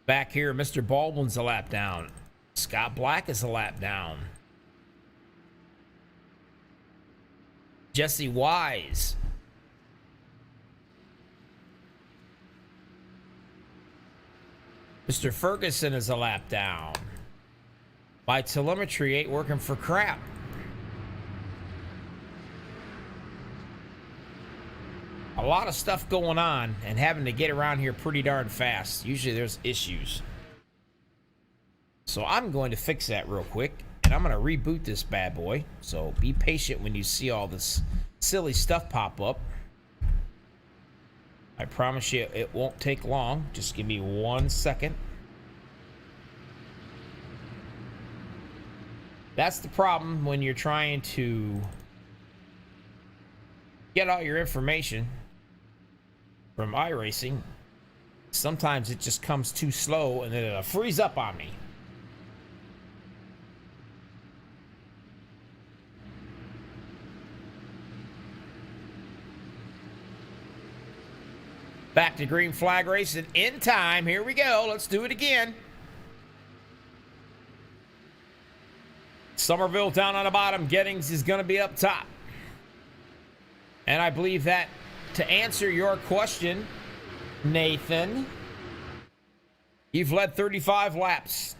S1: Back here, Mr. Baldwin's a lap down. Scott Black is a lap down. Jesse Wise. Mr. Ferguson is a lap down. My telemetry ain't working for crap. A lot of stuff going on and having to get around here pretty darn fast. Usually there's issues. So I'm going to fix that real quick, and I'm going to reboot this bad boy. So be patient when you see all this silly stuff pop up. I promise you it won't take long. Just give me 1 second. That's the problem when you're trying to get all your information from iRacing. Sometimes it just comes too slow and then it'll freeze up on me. Back to green flag racing in time. Here we go. Let's do it again. Somerville down on the bottom. Gettings is going to be up top. And I believe that to answer your question, Nathan, you've led 35 laps.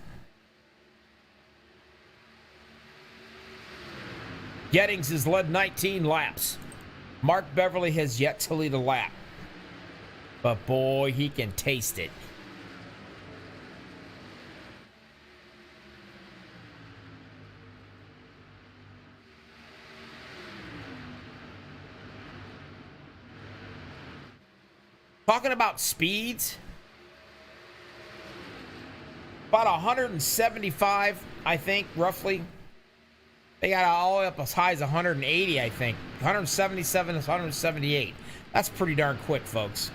S1: Gettings has led 19 laps. Mark Beverly has yet to lead a lap. But boy, he can taste it. Talking about speeds, about 175, I think, roughly. They got all the way up as high as 180, I think. 177 to 178. That's pretty darn quick, folks.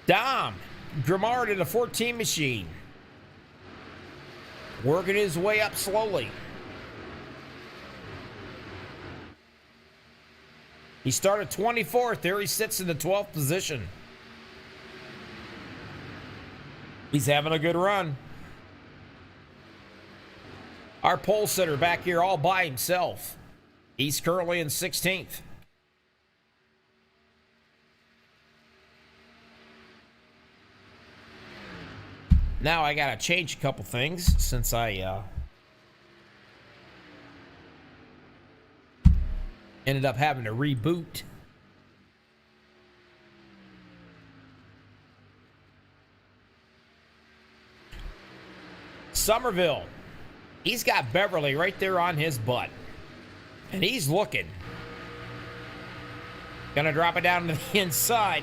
S1: Dom Grimard in a 14 machine. Working his way up slowly. He started 24th. There he sits in the 12th position. He's having a good run. Our pole sitter back here all by himself. He's currently in 16th. Now I gotta change a couple things since I ended up having to reboot. Somerville. He's got Beverly right there on his butt. And he's looking. Gonna drop it down to the inside.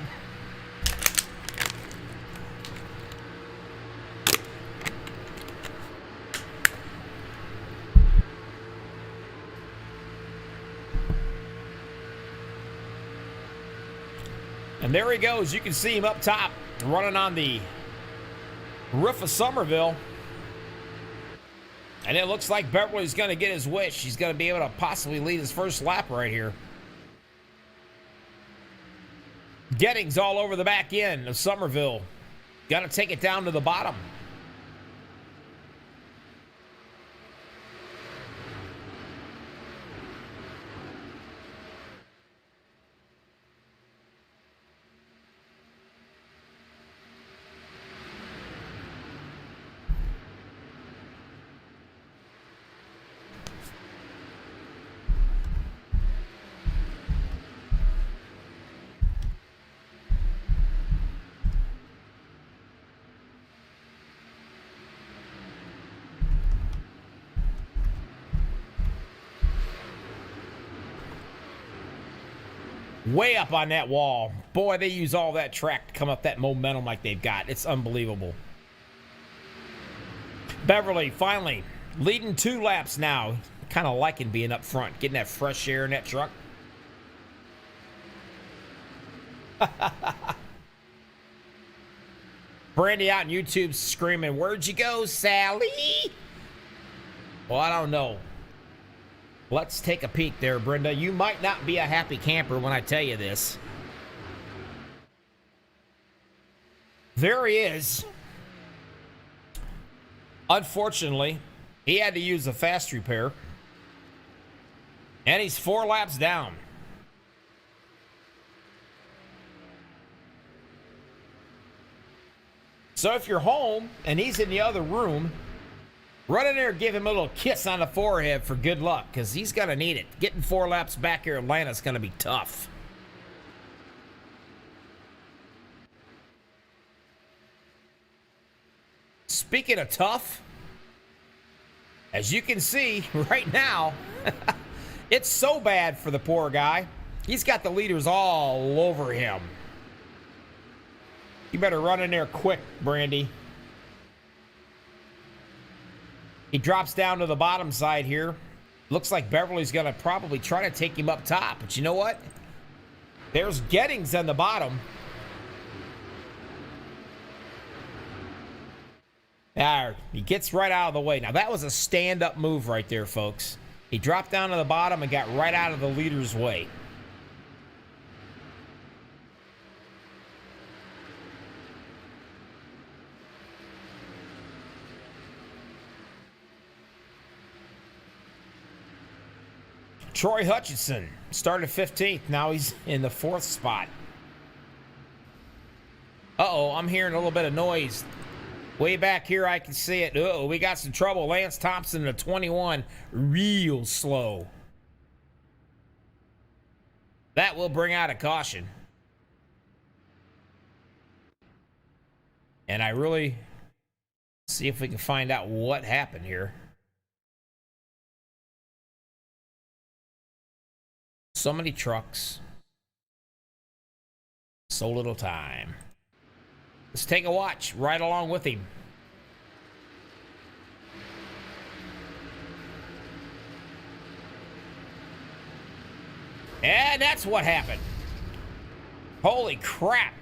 S1: And there he goes. You can see him up top running on the roof of Somerville. And it looks like Beverly's going to get his wish. He's going to be able to possibly lead his first lap right here. Gettings all over the back end of Somerville. Got to take it down to the bottom. Way up on that wall. Boy, they use all that track to come up that momentum like they've got. It's unbelievable. Beverly finally leading 2 laps now. Kind of liking being up front, getting that fresh air in that truck. Brandy out on YouTube screaming, "Where'd you go, Sally?" Well, I don't know. Let's take a peek there, Brenda. You might not be a happy camper when I tell you this. There he is. Unfortunately, he had to use a fast repair. And he's 4 laps down. So if you're home and he's in the other room, run in there and give him a little kiss on the forehead for good luck, because he's going to need it. Getting 4 laps back here in Atlanta's going to be tough. Speaking of tough, as you can see right now, it's so bad for the poor guy. He's got the leaders all over him. You better run in there quick, Brandy. He drops down to the bottom side here. Looks like Beverly's going to probably try to take him up top. But you know what? There's Gettings on the bottom. There, he gets right out of the way. Now, that was a stand-up move right there, folks. He dropped down to the bottom and got right out of the leader's way. Troy Hutchinson started 15th. Now he's in the 4th spot. Uh-oh, I'm hearing a little bit of noise. Way back here, I can see it. Uh-oh, we got some trouble. Lance Thompson in the 21, real slow. That will bring out a caution. And I really see if we can find out what happened here. So many trucks. So little time. Let's take a watch right along with him. And that's what happened. Holy crap.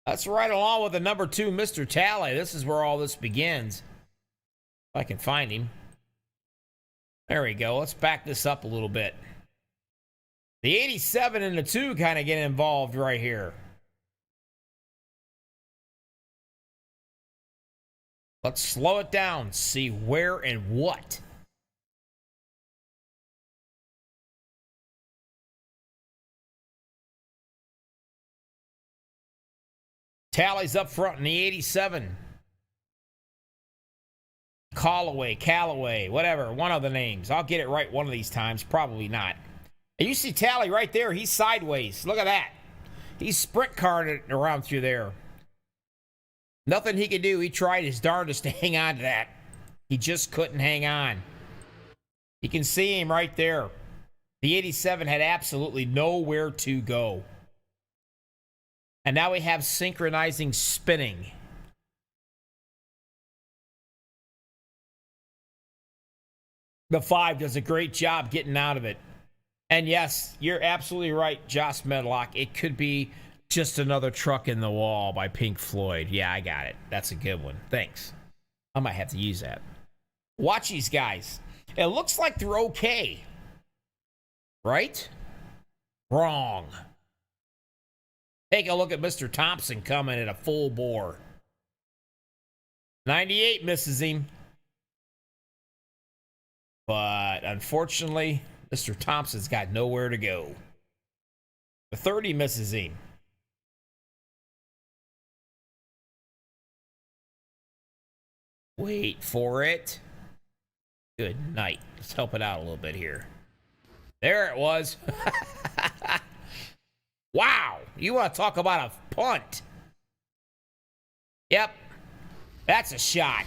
S1: That's right along with the number 2, Mr. Talley. This is where all this begins. If I can find him. There we go. Let's back this up a little bit. The 87 and the 2 kind of get involved right here. Let's slow it down, see where and what. Tally's up front in the 87. Callaway, whatever, one of the names. I'll get it right one of these times, probably not. And you see Tally right there, he's sideways. Look at that. He's sprint carting it around through there. Nothing he could do. He tried his darndest to hang on to that. He just couldn't hang on. You can see him right there. The 87 had absolutely nowhere to go. And now we have synchronizing spinning. The 5 does a great job getting out of it. And yes, you're absolutely right, Josh Medlock. It could be just another truck in the wall by Pink Floyd. Yeah, I got it. That's a good one. Thanks. I might have to use that. Watch these guys. It looks like they're okay. Right? Wrong. Take a look at Mr. Thompson coming at a full bore. 98 misses him. But unfortunately, Mr. Thompson's got nowhere to go. The 30 misses him. Wait for it. Good night. Let's help it out a little bit here. There it was. Wow. You want to talk about a punt? Yep. That's a shot.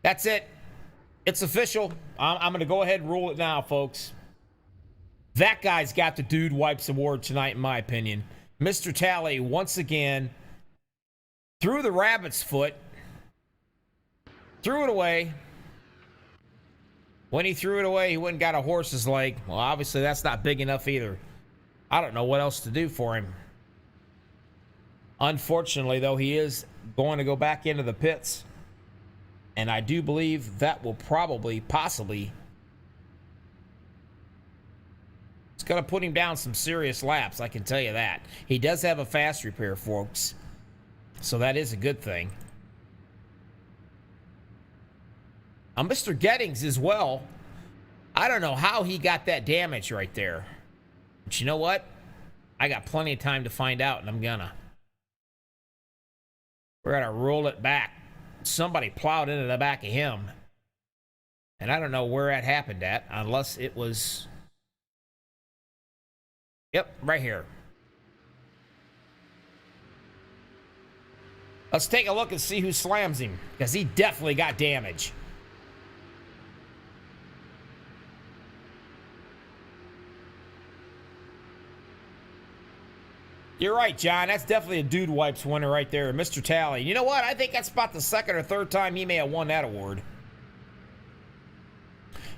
S1: That's it. It's official. I'm going to go ahead and rule it now, folks. That guy's got the Dude Wipes Award tonight, in my opinion. Mr. Tally, once again, threw the rabbit's foot. Threw it away. When he threw it away, he went and got a horse's leg. Well, obviously, that's not big enough either. I don't know what else to do for him. Unfortunately, though, he is going to go back into the pits. And I do believe that will probably, possibly, it's going to put him down some serious laps, I can tell you that. He does have a fast repair, folks. So that is a good thing. Mr. Gettings as well. I don't know how he got that damage right there. But you know what? I got plenty of time to find out, and I'm gonna. We're gonna roll it back. Somebody plowed into the back of him. And I don't know where that happened at, unless it was... Yep, right here. Let's take a look and see who slams him, because he definitely got damage. You're right, John. That's definitely a Dude Wipes winner right there. Mr. Tally. You know what? I think that's about the second or third time he may have won that award.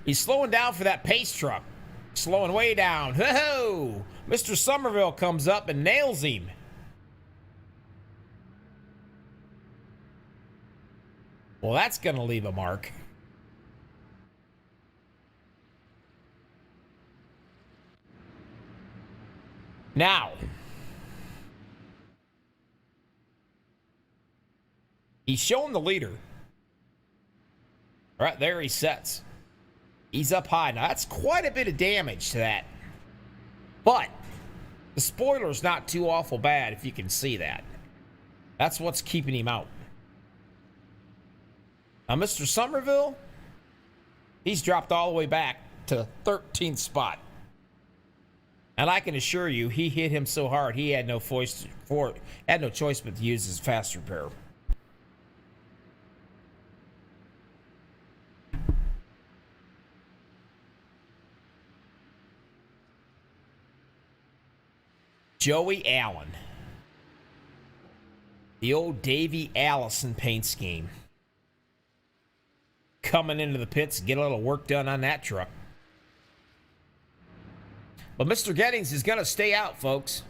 S1: He's slowing down for that pace truck. Slowing way down. Ho-ho! Mr. Somerville comes up and nails him. Well, that's going to leave a mark. Now... he's showing the leader. Right there he sets. He's up high. Now, that's quite a bit of damage to that. But the spoiler's not too awful bad, if you can see that. That's what's keeping him out. Now, Mr. Somerville, he's dropped all the way back to 13th spot. And I can assure you, he hit him so hard, he had no choice but to use his fast repair. Joey Allen. The old Davey Allison paint scheme. Coming into the pits, get a little work done on that truck. But Mr. Gettings is going to stay out, folks.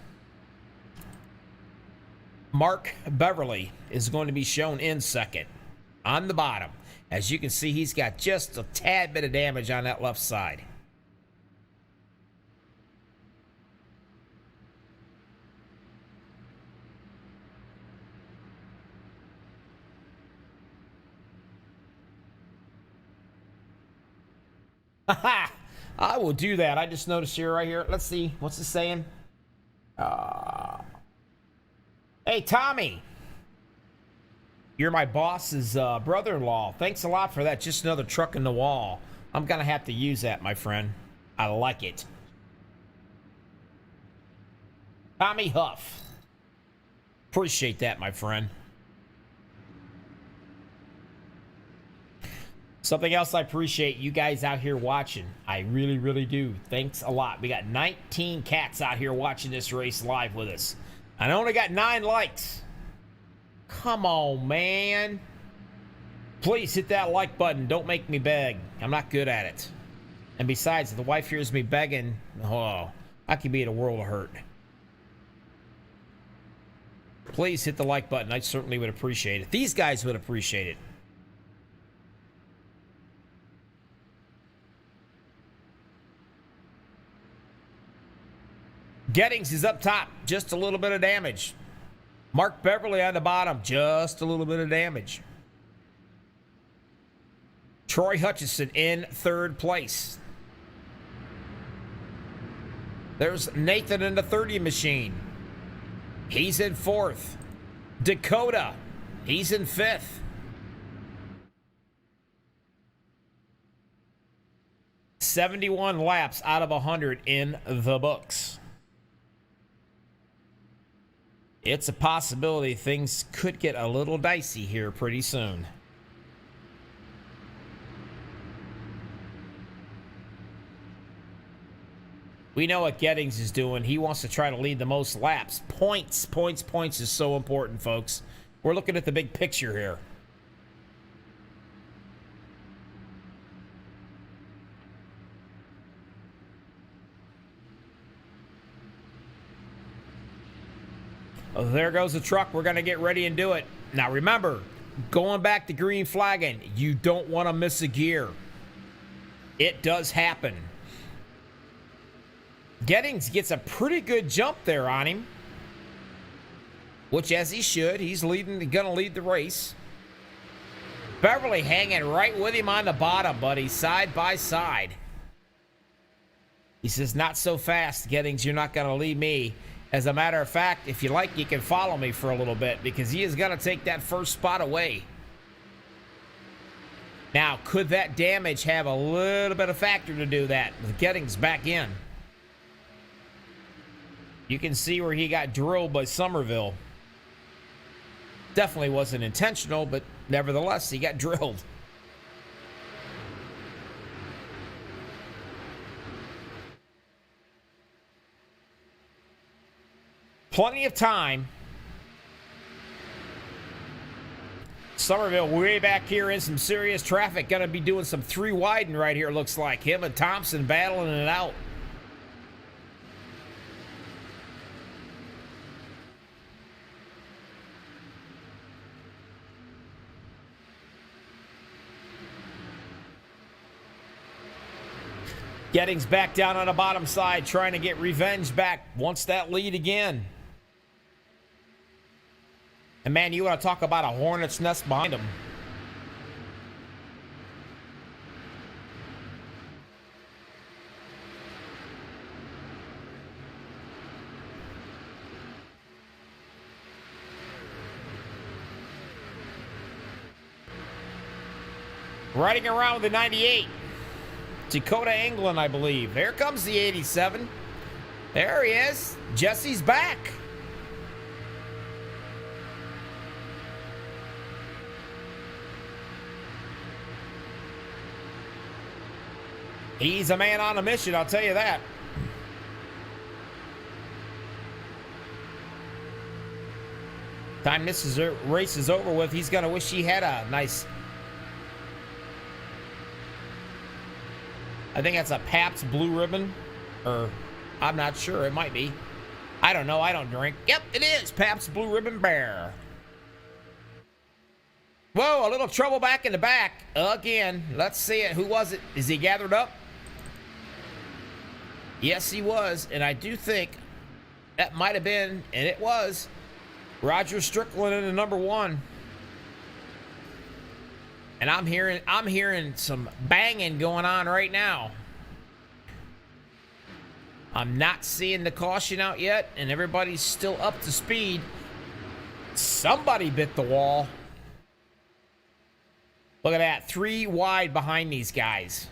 S1: Mark Beverly is going to be shown in second. On the bottom. As you can see, he's got just a tad bit of damage on that left side. Haha! I will do that. I just noticed here, right here. Let's see. What's it saying? Hey, Tommy. You're my boss's brother-in-law. Thanks a lot for that. Just another truck in the wall. I'm going to have to use that, my friend. I like it. Tommy Huff. Appreciate that, my friend. Something else I appreciate, you guys out here watching. I really, really do. Thanks a lot. We got 19 cats out here watching this race live with us. And I only got 9 likes. Come on, man. Please hit that like button. Don't make me beg. I'm not good at it. And besides, if the wife hears me begging, oh, I could be in a world of hurt. Please hit the like button. I certainly would appreciate it. These guys would appreciate it. Gettings is up top, just a little bit of damage. Mark Beverly on the bottom, just a little bit of damage. Troy Hutchison in 3rd place. There's Nathan in the 30 machine. He's in 4th. Dakota, he's in 5th. 71 laps out of 100 in the books. It's a possibility things could get a little dicey here pretty soon. We know what Gettings is doing. He wants to try to lead the most laps. Points is so important, folks. We're looking at the big picture here. Oh, there goes the truck. We're going to get ready and do it. Now remember, going back to green flagging, you don't want to miss a gear. It does happen. Gettings gets a pretty good jump there on him, which as he should. He's going to lead the race. Beverly hanging right with him on the bottom, buddy, side by side. He says, not so fast, Gettings. You're not going to leave me. As a matter of fact, if you like, you can follow me for a little bit because he is going to take that first spot away. Now, could that damage have a little bit of factor to do that with Gettings back in? You can see where he got drilled by Somerville. Definitely wasn't intentional, but nevertheless, he got drilled. Plenty of time. Somerville way back here in some serious traffic. Going to be doing some 3 widen right here, looks like. Him and Thompson battling it out. Gettings back down on the bottom side, trying to get revenge back. Wants that lead again. And man, you want to talk about a hornet's nest behind him. Riding around with the 98. Dakota, England, I believe. There comes the 87. There he is. Jesse's back. He's a man on a mission, I'll tell you that. Time this race is over with, he's going to wish he had a nice... I think that's a Pabst Blue Ribbon. Or, I'm not sure, it might be. I don't know, I don't drink. Yep, it is Pabst Blue Ribbon Bear. Whoa, a little trouble back in the back. Again, let's see it. Who was it? Is he gathered up? Yes, he was. And I do think that might have been, and it was, Roger Strickland in the number 1. And I'm hearing some banging going on right now. I'm not seeing the caution out yet, and everybody's still up to speed. Somebody bit the wall. Look at that, 3 wide behind these guys.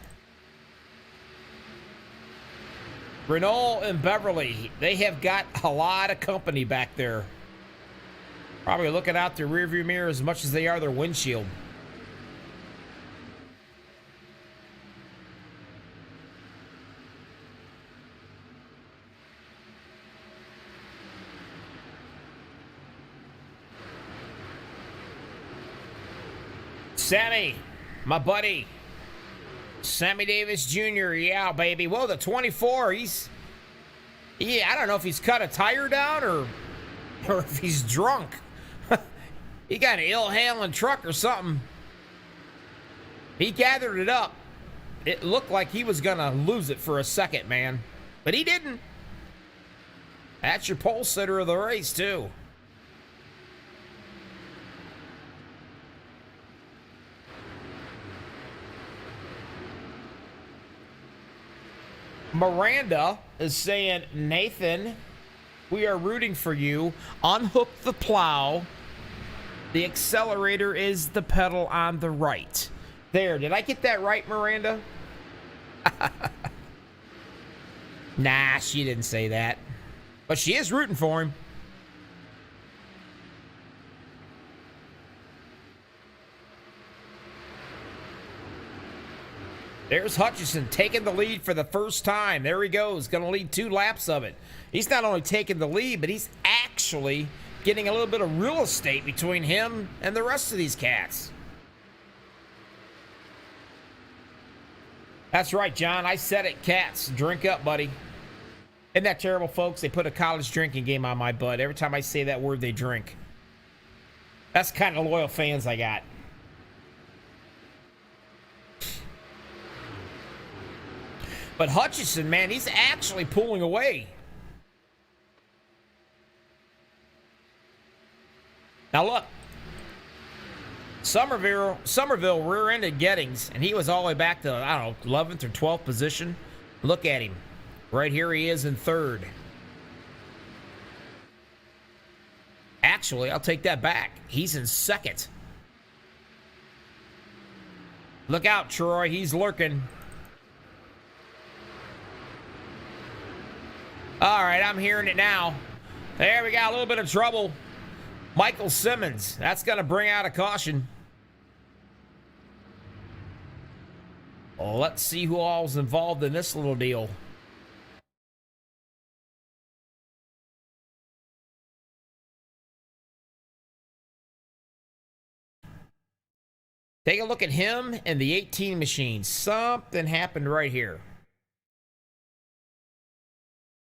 S1: Renault and Beverly, they have got a lot of company back there. Probably looking out their rearview mirror as much as they are their windshield. Sammy, my buddy. Sammy Davis Jr., yeah, baby. Whoa, the 24, I don't know if he's cut a tire down or if he's drunk. He got an ill-handling truck or something. He gathered it up. It looked like he was gonna lose it for a second, man. But he didn't. That's your pole sitter of the race, too. Miranda is saying, Nathan, we are rooting for you. Unhook the plow. The accelerator is the pedal on the right. There, did I get that right, Miranda? Nah, she didn't say that. But she is rooting for him. There's Hutchison taking the lead for the first time. There he goes. Going to lead 2 laps of it. He's not only taking the lead, but he's actually getting a little bit of real estate between him and the rest of these cats. That's right, John. I said it, cats. Drink up, buddy. Isn't that terrible, folks? They put a college drinking game on my butt. Every time I say that word, they drink. That's the kind of loyal fans I got. But Hutchison, man, he's actually pulling away. Now look. Somerville rear-ended Gettings, and he was all the way back to, I don't know, 11th or 12th position. Look at him. Right here he is in 3rd. Actually, I'll take that back. He's in 2nd. Look out, Troy. He's lurking. All right, I'm hearing it now. There, we got a little bit of trouble. Michael Simmons. That's going to bring out a caution. Well, let's see who all's involved in this little deal. Take a look at him and the 18 machine. Something happened right here.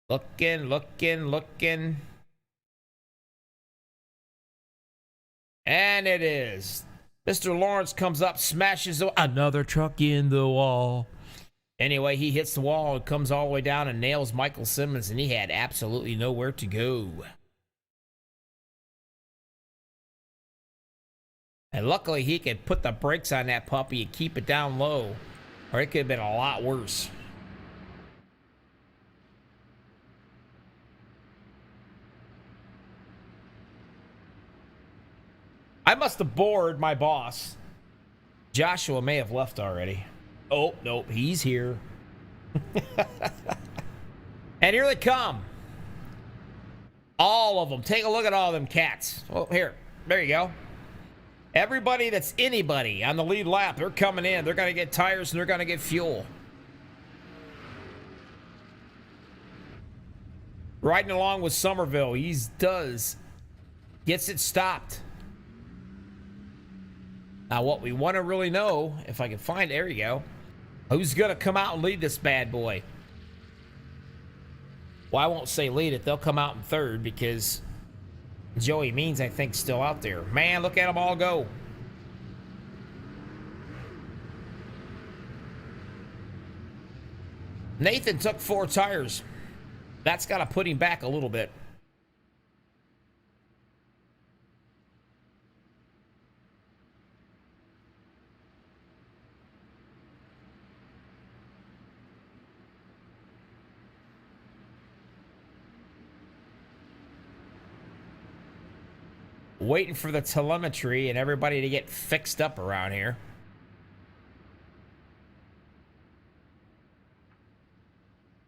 S1: Looking. And it is. Mr. Lawrence comes up, smashes another truck in the wall. Anyway, he hits the wall and comes all the way down and nails Michael Simmons, and he had absolutely nowhere to go. And luckily, he could put the brakes on that puppy and keep it down low, or it could have been a lot worse. I must have bored my boss. Joshua may have left already. Oh, nope, he's here. And here they come. All of them. Take a look at all of them cats. Oh, here. There you go. Everybody that's anybody on the lead lap, they're coming in. They're going to get tires and they're going to get fuel. Riding along with Somerville. He gets it stopped. Now, what we want to really know, if I can find it, there you go. Who's going to come out and lead this bad boy? Well, I won't say lead it. They'll come out in 3rd because Joey Means, I think, still out there. Man, look at them all go. Nathan took 4 tires. That's got to put him back a little bit. waiting for the telemetry and everybody to get fixed up around here.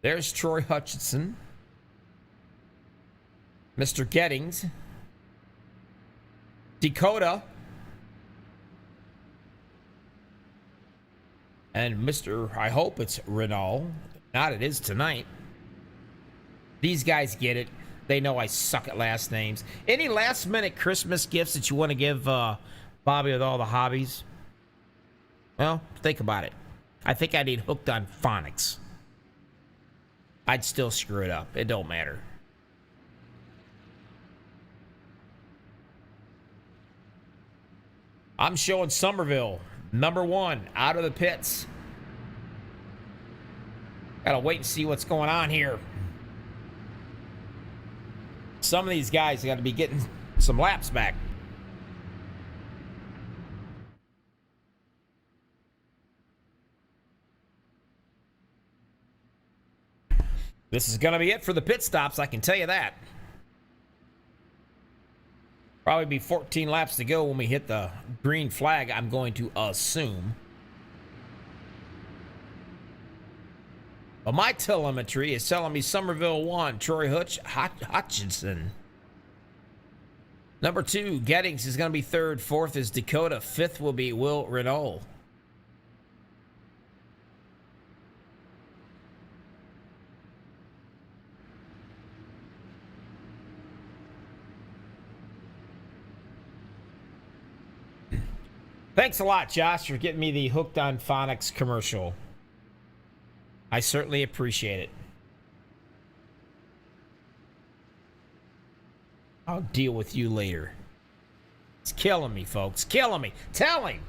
S1: There's Troy Hutchinson. Mr. Gettings. Dakota. And Mr. I hope it's Renault. If not, it is tonight. These guys get it. They know I suck at last names. Any last minute Christmas gifts that you want to give Bobby with all the hobbies? Well, think about it. I think I need hooked on phonics. I'd still screw it up. It don't matter. I'm showing Somerville, #1, out of the pits. Gotta wait and see what's going on here. Some of these guys got to be getting some laps back. This is going to be it for the pit stops, I can tell you that. Probably be 14 laps to go when we hit the green flag, I'm going to assume. But my telemetry is telling me Somerville 1, Troy Hutchinson. #2, Gettings is going to be 3rd. 4th is Dakota. 5th will be Will Renault. Thanks a lot, Josh, for getting me the Hooked on Phonics commercial. I certainly appreciate it. I'll deal with you later. It's killing me, folks. Killing me. Tell him.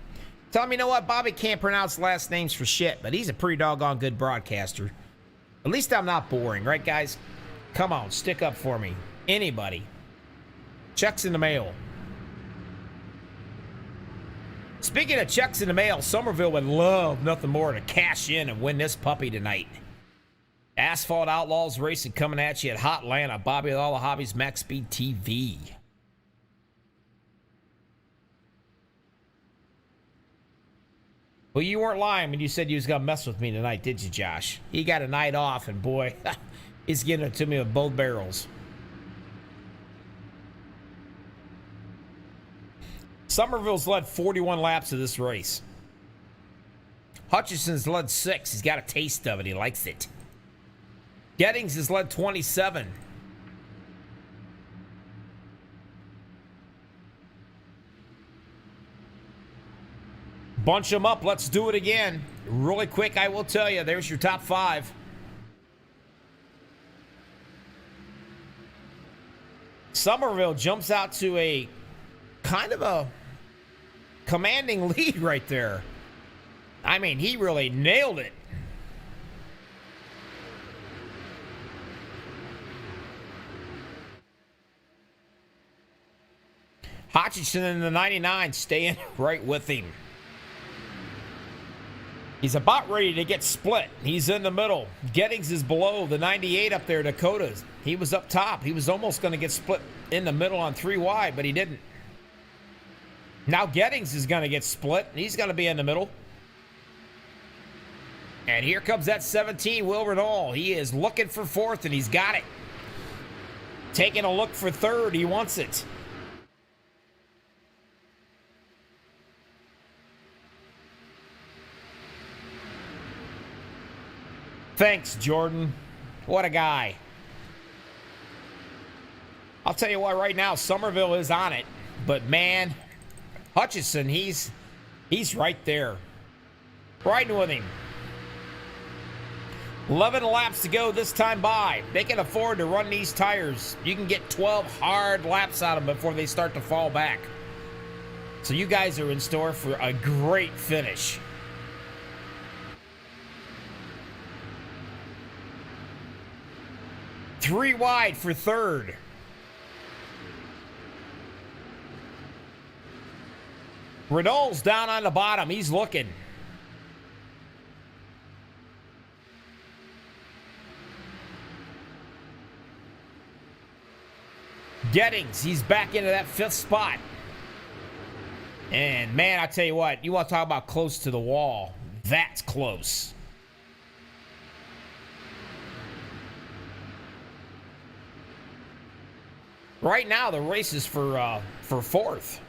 S1: Tell him, you know what? Bobby can't pronounce last names for shit, but he's a pretty doggone good broadcaster. At least I'm not boring, right, guys? Come on, stick up for me. Anybody. Checks in the mail. Speaking of checks in the mail, Somerville would love nothing more to cash in and win this puppy tonight. Asphalt Outlaws Racing coming at you at Hot Atlanta. Bobby with all the hobbies, MaxspeedTV. Well, you weren't lying when you said you was going to mess with me tonight, did you, Josh? He got a night off, and boy, he's getting it to me with both barrels. Somerville's led 41 laps of this race. Hutchinson's led 6. He's got a taste of it. He likes it. Gettings has led 27. Bunch them up. Let's do it again. Really quick, I will tell you. There's your top 5. Somerville jumps out to a kind of a commanding lead right there. I mean, he really nailed it. Hutchinson in the 99 staying right with him. He's about ready to get split. He's in the middle. Gettings is below the 98 up there, Dakota's. He was up top. He was almost going to get split in the middle on 3 wide, but he didn't. Now Gettings is going to get split. He's going to be in the middle. And here comes that 17, Will Renault. He is looking for 4th, and he's got it. Taking a look for 3rd. He wants it. Thanks, Jordan. What a guy. I'll tell you what, right now, Somerville is on it. But, man, Hutchinson, he's right there. Riding with him. 11 laps to go this time by. They can afford to run these tires. You can get 12 hard laps out of them before they start to fall back. So you guys are in store for a great finish. Three wide for 3rd. Renault's down on the bottom. He's looking. Gettings, he's back into that 5th spot. And man, I tell you what, you want to talk about close to the wall. That's close. Right now, the race is for 4th.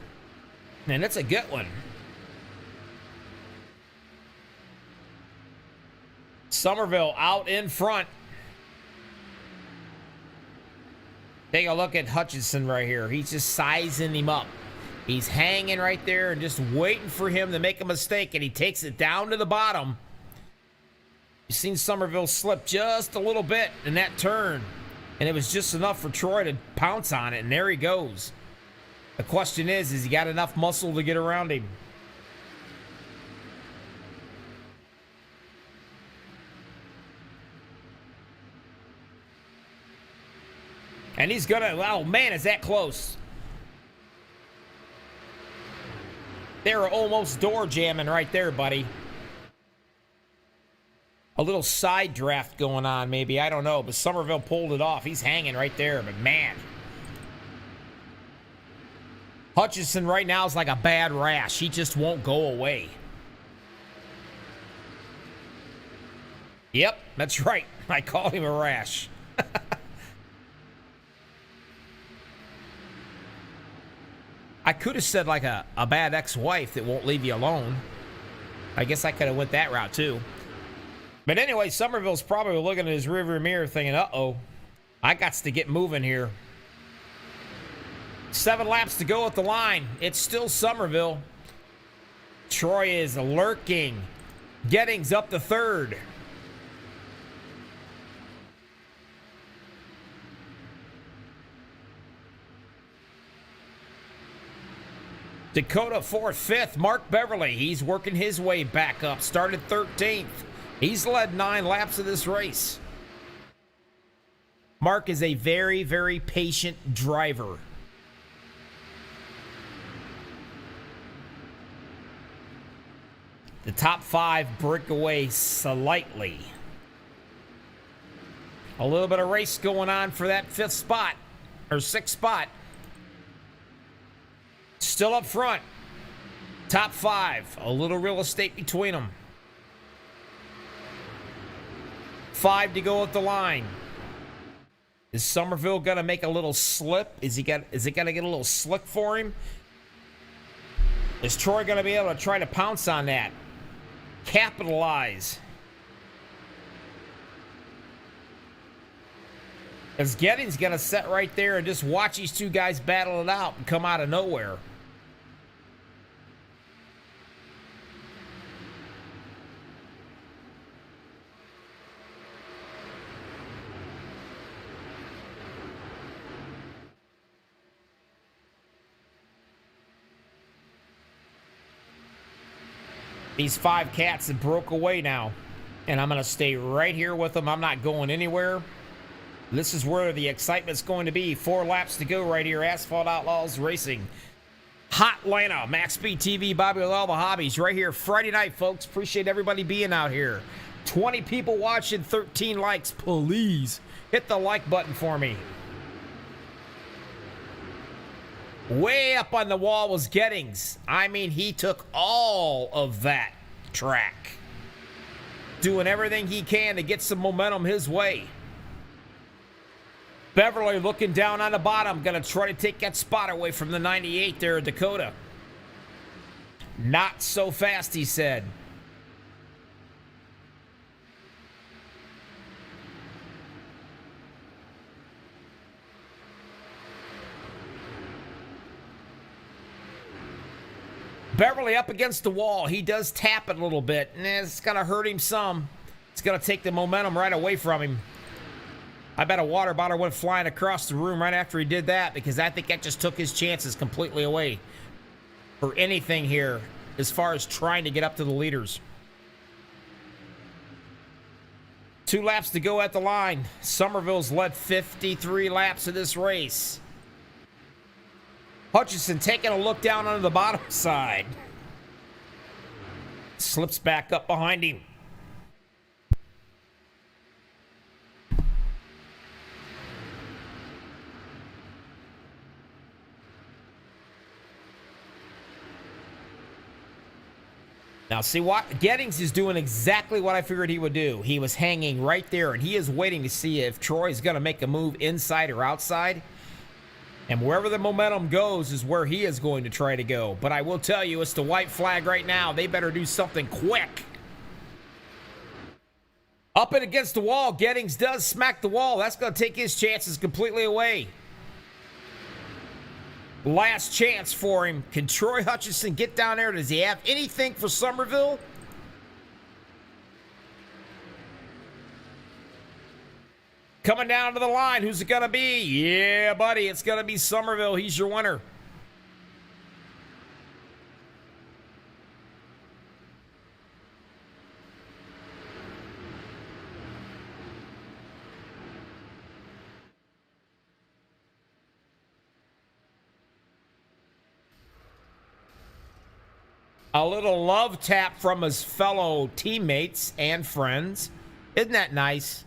S1: And it's a good one. Somerville out in front. Take a look at Hutchinson right here. He's just sizing him up. He's hanging right there and just waiting for him to make a mistake, and he takes it down to the bottom. You've seen Somerville slip just a little bit in that turn, and it was just enough for Troy to pounce on it, and there he goes. The question is he got enough muscle to get around him? And he's gonna, oh man, is that close? They were almost door jamming right there, buddy. A little side draft going on, maybe, I don't know, but Somerville pulled it off. He's hanging right there, but man. Hutchinson right now is like a bad rash. He just won't go away. Yep, that's right. I called him a rash. I could have said like a bad ex-wife that won't leave you alone. I guess I could have went that route too. But anyway, Somerville's probably looking at his rearview mirror thinking, uh-oh, I got to get moving here. 7 laps to go at the line. It's still Somerville. Troy is lurking. Gettings up to 3rd. Dakota 4th, 5th. Mark Beverly, he's working his way back up. Started 13th. He's led 9 laps of this race. Mark is a very, very patient driver. The top 5 break away slightly. A little bit of race going on for that 5th spot, or 6th spot. Still up front. Top 5. A little real estate between them. 5 to go at the line. Is Somerville gonna make a little slip? Is it gonna get a little slick for him? Is Troy gonna be able to try to pounce on that? Capitalize. As Gettings gonna sit right there and just watch these 2 guys battle it out and come out of nowhere. These 5 cats have broke away now, and I'm going to stay right here with them. I'm not going anywhere. This is where the excitement's going to be. 4 laps to go right here. Asphalt Outlaws Racing. Hotlanta, MaxspeedTV, Bobby with all the hobbies right here. Friday night, folks. Appreciate everybody being out here. 20 people watching, 13 likes. Please hit the like button for me. Way up on the wall was Gettings. I mean, he took all of that track. Doing everything he can to get some momentum his way. Beverly looking down on the bottom. Going to try to take that spot away from the 98 there at Dakota. Not so fast, he said. Beverly up against the wall. He does tap it a little bit, and it's going to hurt him some. It's going to take the momentum right away from him. I bet a water bottle went flying across the room right after he did that, because I think that just took his chances completely away for anything here as far as trying to get up to the leaders. 2 laps to go at the line. Somerville's led 53 laps of this race. Hutchinson taking a look down on the bottom side. Slips back up behind him. Now, see what? Gettings is doing exactly what I figured he would do. He was hanging right there, and he is waiting to see if Troy is going to make a move inside or outside. And wherever the momentum goes is where he is going to try to go. But I will tell you, it's the white flag right now. They better do something quick. Up and against the wall. Gettings does smack the wall. That's going to take his chances completely away. Last chance for him. Can Troy Hutchinson get down there? Does he have anything for Somerville? Coming down to the line. Who's it going to be? Yeah, buddy. It's going to be Somerville. He's your winner. A little love tap from his fellow teammates and friends. Isn't that nice?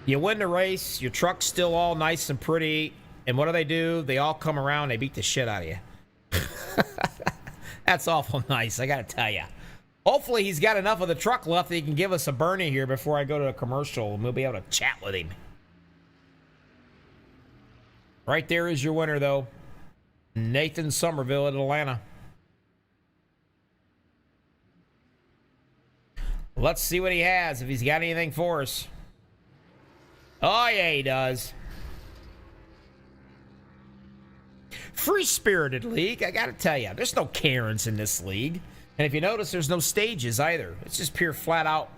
S1: You win the race, your truck's still all nice and pretty, and what do? They all come around, they beat the shit out of you. That's awful nice, I gotta tell you. Hopefully he's got enough of the truck left that he can give us a Bernie here before I go to a commercial, and we'll be able to chat with him. Right there is your winner, though. Nathan Somerville at Atlanta. Let's see what he has, if he's got anything for us. Oh, yeah, he does. Free-spirited league, I gotta tell you. There's no Karens in this league. And if you notice, there's no stages either. It's just pure flat-out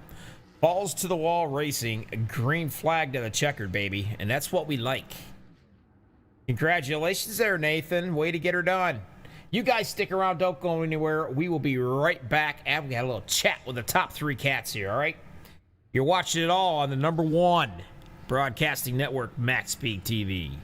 S1: balls-to-the-wall racing, a green flag to the checkered, baby. And that's what we like. Congratulations there, Nathan. Way to get her done. You guys stick around, don't go anywhere. We will be right back after we got a little chat with the top 3 cats here, all right? You're watching it all on the #1 broadcasting network, MaxspeedTV TV.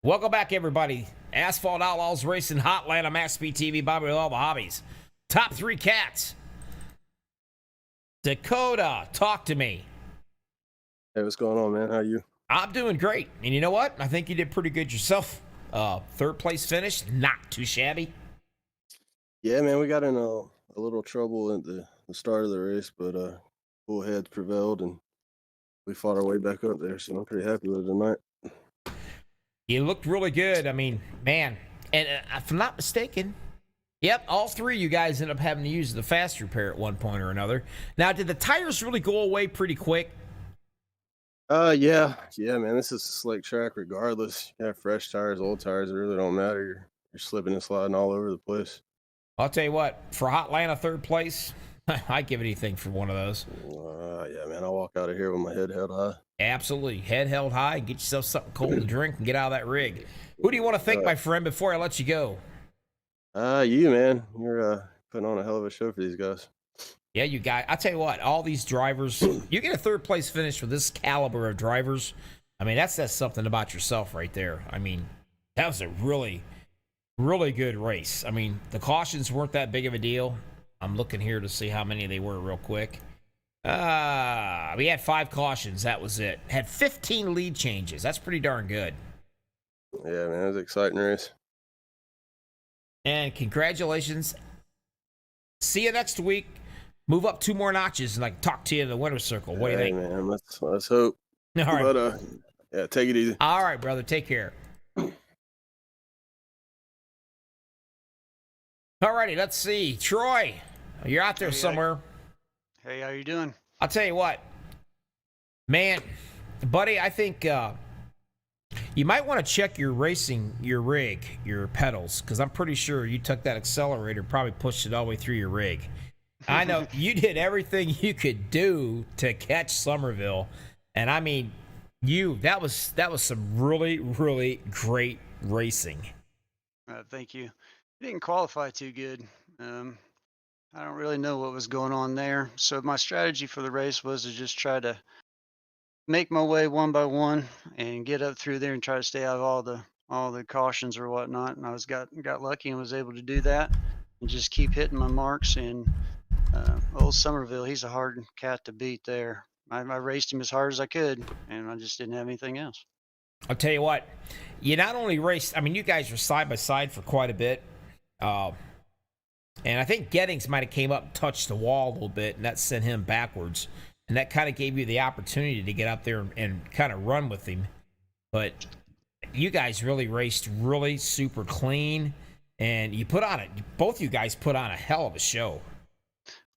S1: Welcome back, everybody. Asphalt Outlaws Racing Hotline on MaxspeedTV, Bobby with all the hobbies. Top 3 cats. Dakota, talk to me.
S3: Hey, what's going on, man? How are you?
S1: I'm doing great. And you know what? I think you did pretty good yourself. 3rd place finish, not too shabby.
S3: Yeah, man, we got in a little trouble at the start of the race, but cool heads prevailed, and we fought our way back up there, so I'm pretty happy with it tonight.
S1: You looked really good. I mean, man. And if I'm not mistaken, yep, all three of you guys end up having to use the fast repair at one point or another. Now, did the tires really go away pretty quick?
S3: Yeah, man. This is a slick track regardless. You have fresh tires, old tires, it really don't matter. You're slipping and sliding all over the place.
S1: I'll tell you what, for Hotlanta third place, I'd give anything for one of those.
S3: Yeah, man. I'll walk out of here with my head held high.
S1: Absolutely. Head held high, get yourself something cold to drink and get out of that rig. Who do you want to thank, my friend, before I let you go?
S3: You, man. You're putting on a hell of a show for these guys.
S1: Yeah, you guys. I tell you what, all these drivers, you get a third place finish with this caliber of drivers. I mean, that says something about yourself right there. I mean, that was a really, really good race. I mean, the cautions weren't that big of a deal. I'm looking here to see how many they were real quick. We had 5 cautions. That was it. Had 15 lead changes. That's pretty darn good.
S3: Yeah, man. It was an exciting race.
S1: And congratulations. See you next week. Move up 2 more notches and talk to you in the winner's circle. What do you think?
S3: Man, let's hope.
S1: All right.
S3: But yeah, take it easy.
S1: All right, brother. Take care. All righty, let's see. Troy, you're out there somewhere.
S4: Hey, how you doing?
S1: I'll tell you what, man, buddy, I think you might want to check your rig, your pedals, because I'm pretty sure you took that accelerator, probably pushed it all the way through your rig. I know you did everything you could do to catch Somerville, and I mean, that was some really, really great racing.
S4: Thank you. Didn't qualify too good. I don't really know what was going on there. So my strategy for the race was to just try to make my way one by one and get up through there and try to stay out of all the cautions or whatnot. And I got lucky and was able to do that and just keep hitting my marks. And old Somerville, he's a hard cat to beat there. I raced him as hard as I could, and I just didn't have anything else.
S1: I'll tell you what, you not only raced, I mean, you guys were side by side for quite a bit. And I think Gettings might have came up and touched the wall a little bit, and that sent him backwards. And that kind of gave you the opportunity to get up there and kind of run with him. But you guys really raced really super clean, and both you guys put on a hell of a show.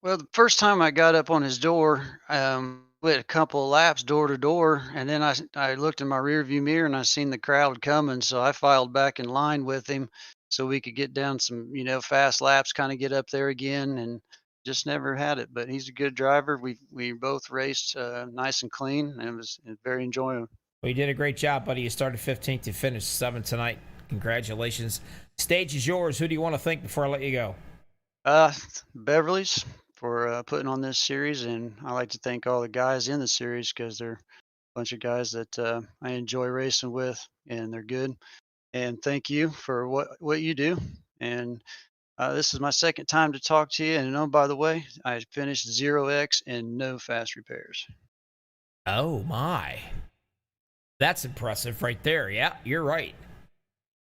S4: Well, the first time I got up on his door, went a couple of laps door to door, and then I looked in my rear view mirror and I seen the crowd coming, so I filed back in line with him so we could get down some, fast laps, kind of get up there again, and just never had it. But he's a good driver. We both raced nice and clean, and it was very enjoyable.
S1: Well, you did a great job, buddy. You started 15th, you finished 7th tonight. Congratulations. Stage is yours. Who do you want to thank before I let you go?
S4: Beverly's for putting on this series, and I like to thank all the guys in the series because they're a bunch of guys that I enjoy racing with, and they're good. And thank you for what you do. And this is my second time to talk to you. And oh, by the way, I finished 0X and no fast repairs.
S1: Oh my, that's impressive right there. Yeah, you're right.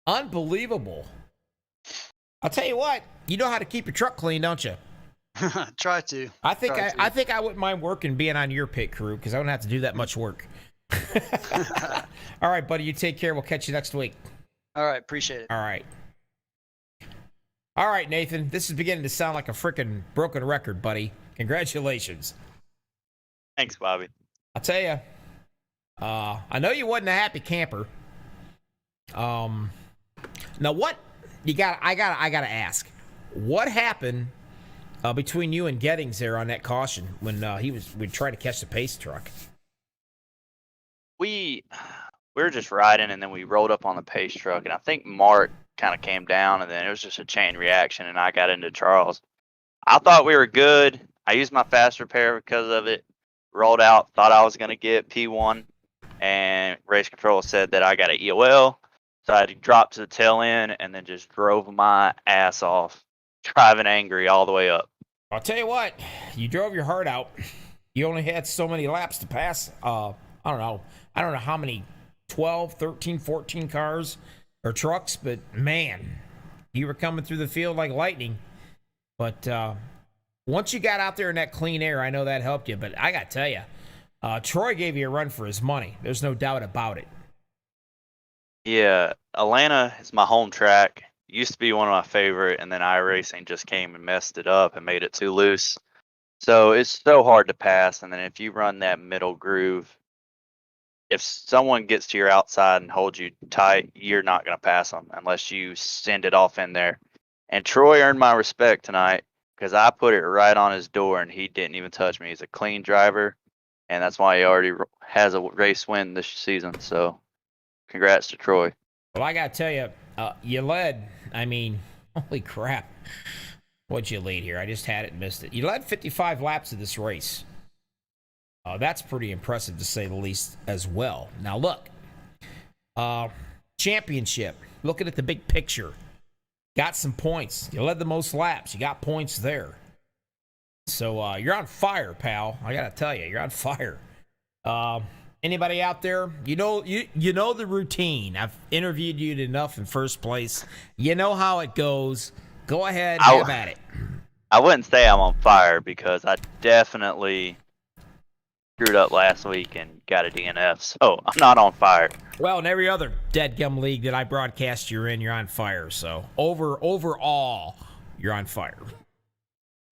S1: Unbelievable. I'll tell you what, you know how to keep your truck clean, don't you?
S4: Try to.
S1: I think I wouldn't mind working being on your pit crew because I don't have to do that much work. All right, buddy, you take care. We'll catch you next week.
S4: All right, appreciate it.
S1: All right, Nathan. This is beginning to sound like a freaking broken record, buddy. Congratulations.
S5: Thanks, Bobby.
S1: I'll tell you. I know you wasn't a happy camper. Now what I gotta ask. What happened between you and Gettings there on that caution when we tried to catch the pace truck?
S5: We were just riding, and then we rolled up on the pace truck, and I think Mark kind of came down, and then it was just a chain reaction, and I got into Charles. I thought we were good. I used my fast repair because of it. Rolled out, thought I was going to get P1, and race control said that I got an EOL, so I had to drop to the tail end and then just drove my ass off, driving angry all the way up.
S1: I'll tell you what, you drove your heart out. You only had so many laps to pass. I don't know how many, 12, 13, 14 cars or trucks, but man, you were coming through the field like lightning. But once you got out there in that clean air, I know that helped you. But I got to tell you, Troy gave you a run for his money. There's no doubt about it.
S5: Yeah, Atlanta is my home track. Used to be one of my favorite, and then iRacing just came and messed it up and made it too loose. So it's so hard to pass. And then if you run that middle groove, if someone gets to your outside and holds you tight, you're not going to pass them unless you send it off in there. And Troy earned my respect tonight because I put it right on his door and he didn't even touch me. He's a clean driver, and that's why he already has a race win this season. So congrats to Troy.
S1: Well, I got to tell you, you led. I mean, holy crap. What'd you lead here? I just had it and missed it. You led 55 laps of this race. That's pretty impressive to say the least as well. Now, look. Championship. Looking at the big picture. Got some points. You led the most laps. You got points there. So, you're on fire, pal. I got to tell you, you're on fire. Anybody out there? You know the routine. I've interviewed you enough in first place. You know how it goes. Go ahead, have at it.
S5: I wouldn't say I'm on fire because I definitely screwed up last week and got a DNF, so I'm not on fire.
S1: Well, in every other deadgum league that I broadcast you're in, you're on fire. So overall, you're on fire.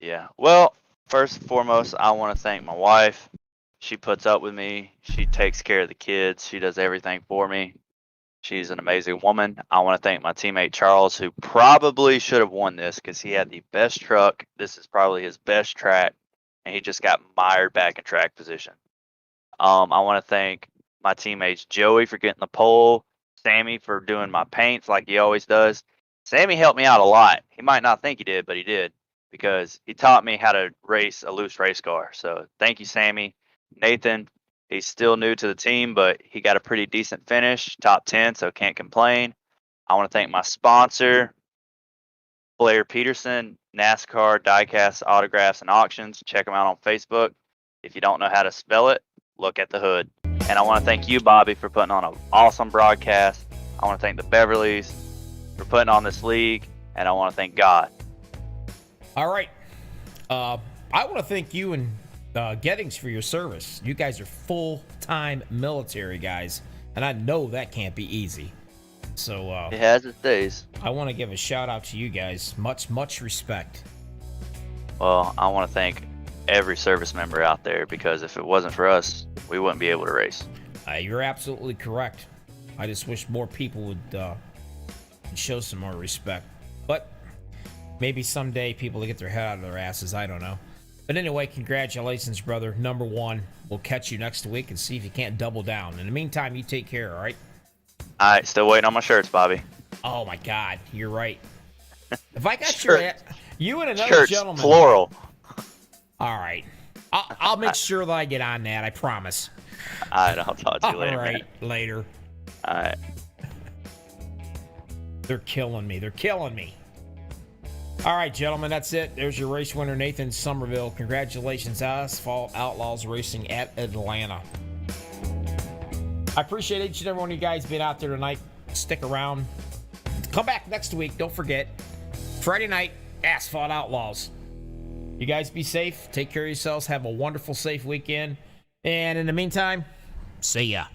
S1: Yeah.
S5: Well, first and foremost, I want to thank my wife. She puts up with me. She takes care of the kids. She does everything for me. She's an amazing woman. I want to thank my teammate Charles, who probably should have won this because he had the best truck. This is probably his best track, and he just got mired back in track position. I want to thank my teammates Joey for getting the pole, Sammy for doing my paints like he always does. Sammy helped me out a lot. He might not think he did, but he did because he taught me how to race a loose race car. So thank you, Sammy. Nathan, he's still new to the team, but he got a pretty decent finish, top 10, so can't complain. I want to thank my sponsor, Blair Peterson, NASCAR Diecast Autographs and Auctions. Check them out on Facebook. If you don't know how to spell it, look at the hood. And I want to thank you, Bobby, for putting on an awesome broadcast. I want to thank the Beverleys for putting on this league, and I want to thank God.
S1: All right. I want to thank you and Gettings for your service. You guys are full-time military guys, and I know that can't be easy. So
S5: it has its days.
S1: I want to give a shout out to you guys. Much respect.
S5: Well, I want to thank every service member out there because if it wasn't for us, we wouldn't be able to race.
S1: You're absolutely correct. I just wish more people would show some more respect. But maybe someday people will get their head out of their asses. I don't know. But anyway, congratulations, brother. Number one. We'll catch you next week and see if you can't double down. In the meantime, you take care, all right?
S5: All right, still waiting on my shirts, Bobby.
S1: Oh, my God. You're right. If I got
S5: Shirts.
S1: you and another
S5: Shirts,
S1: gentleman.
S5: plural.
S1: All right. I'll make sure that I get on that. I promise.
S5: All right, I'll talk to you later.
S1: All right,
S5: man.
S1: later.
S5: All right.
S1: They're killing me. All right, gentlemen, that's it. There's your race winner, Nathan Somerville. Congratulations, Asphalt Outlaws Racing at Atlanta. I appreciate each and every one of you guys being out there tonight. Stick around. Come back next week. Don't forget, Friday night, Asphalt Outlaws. You guys be safe. Take care of yourselves. Have a wonderful, safe weekend. And in the meantime, see ya.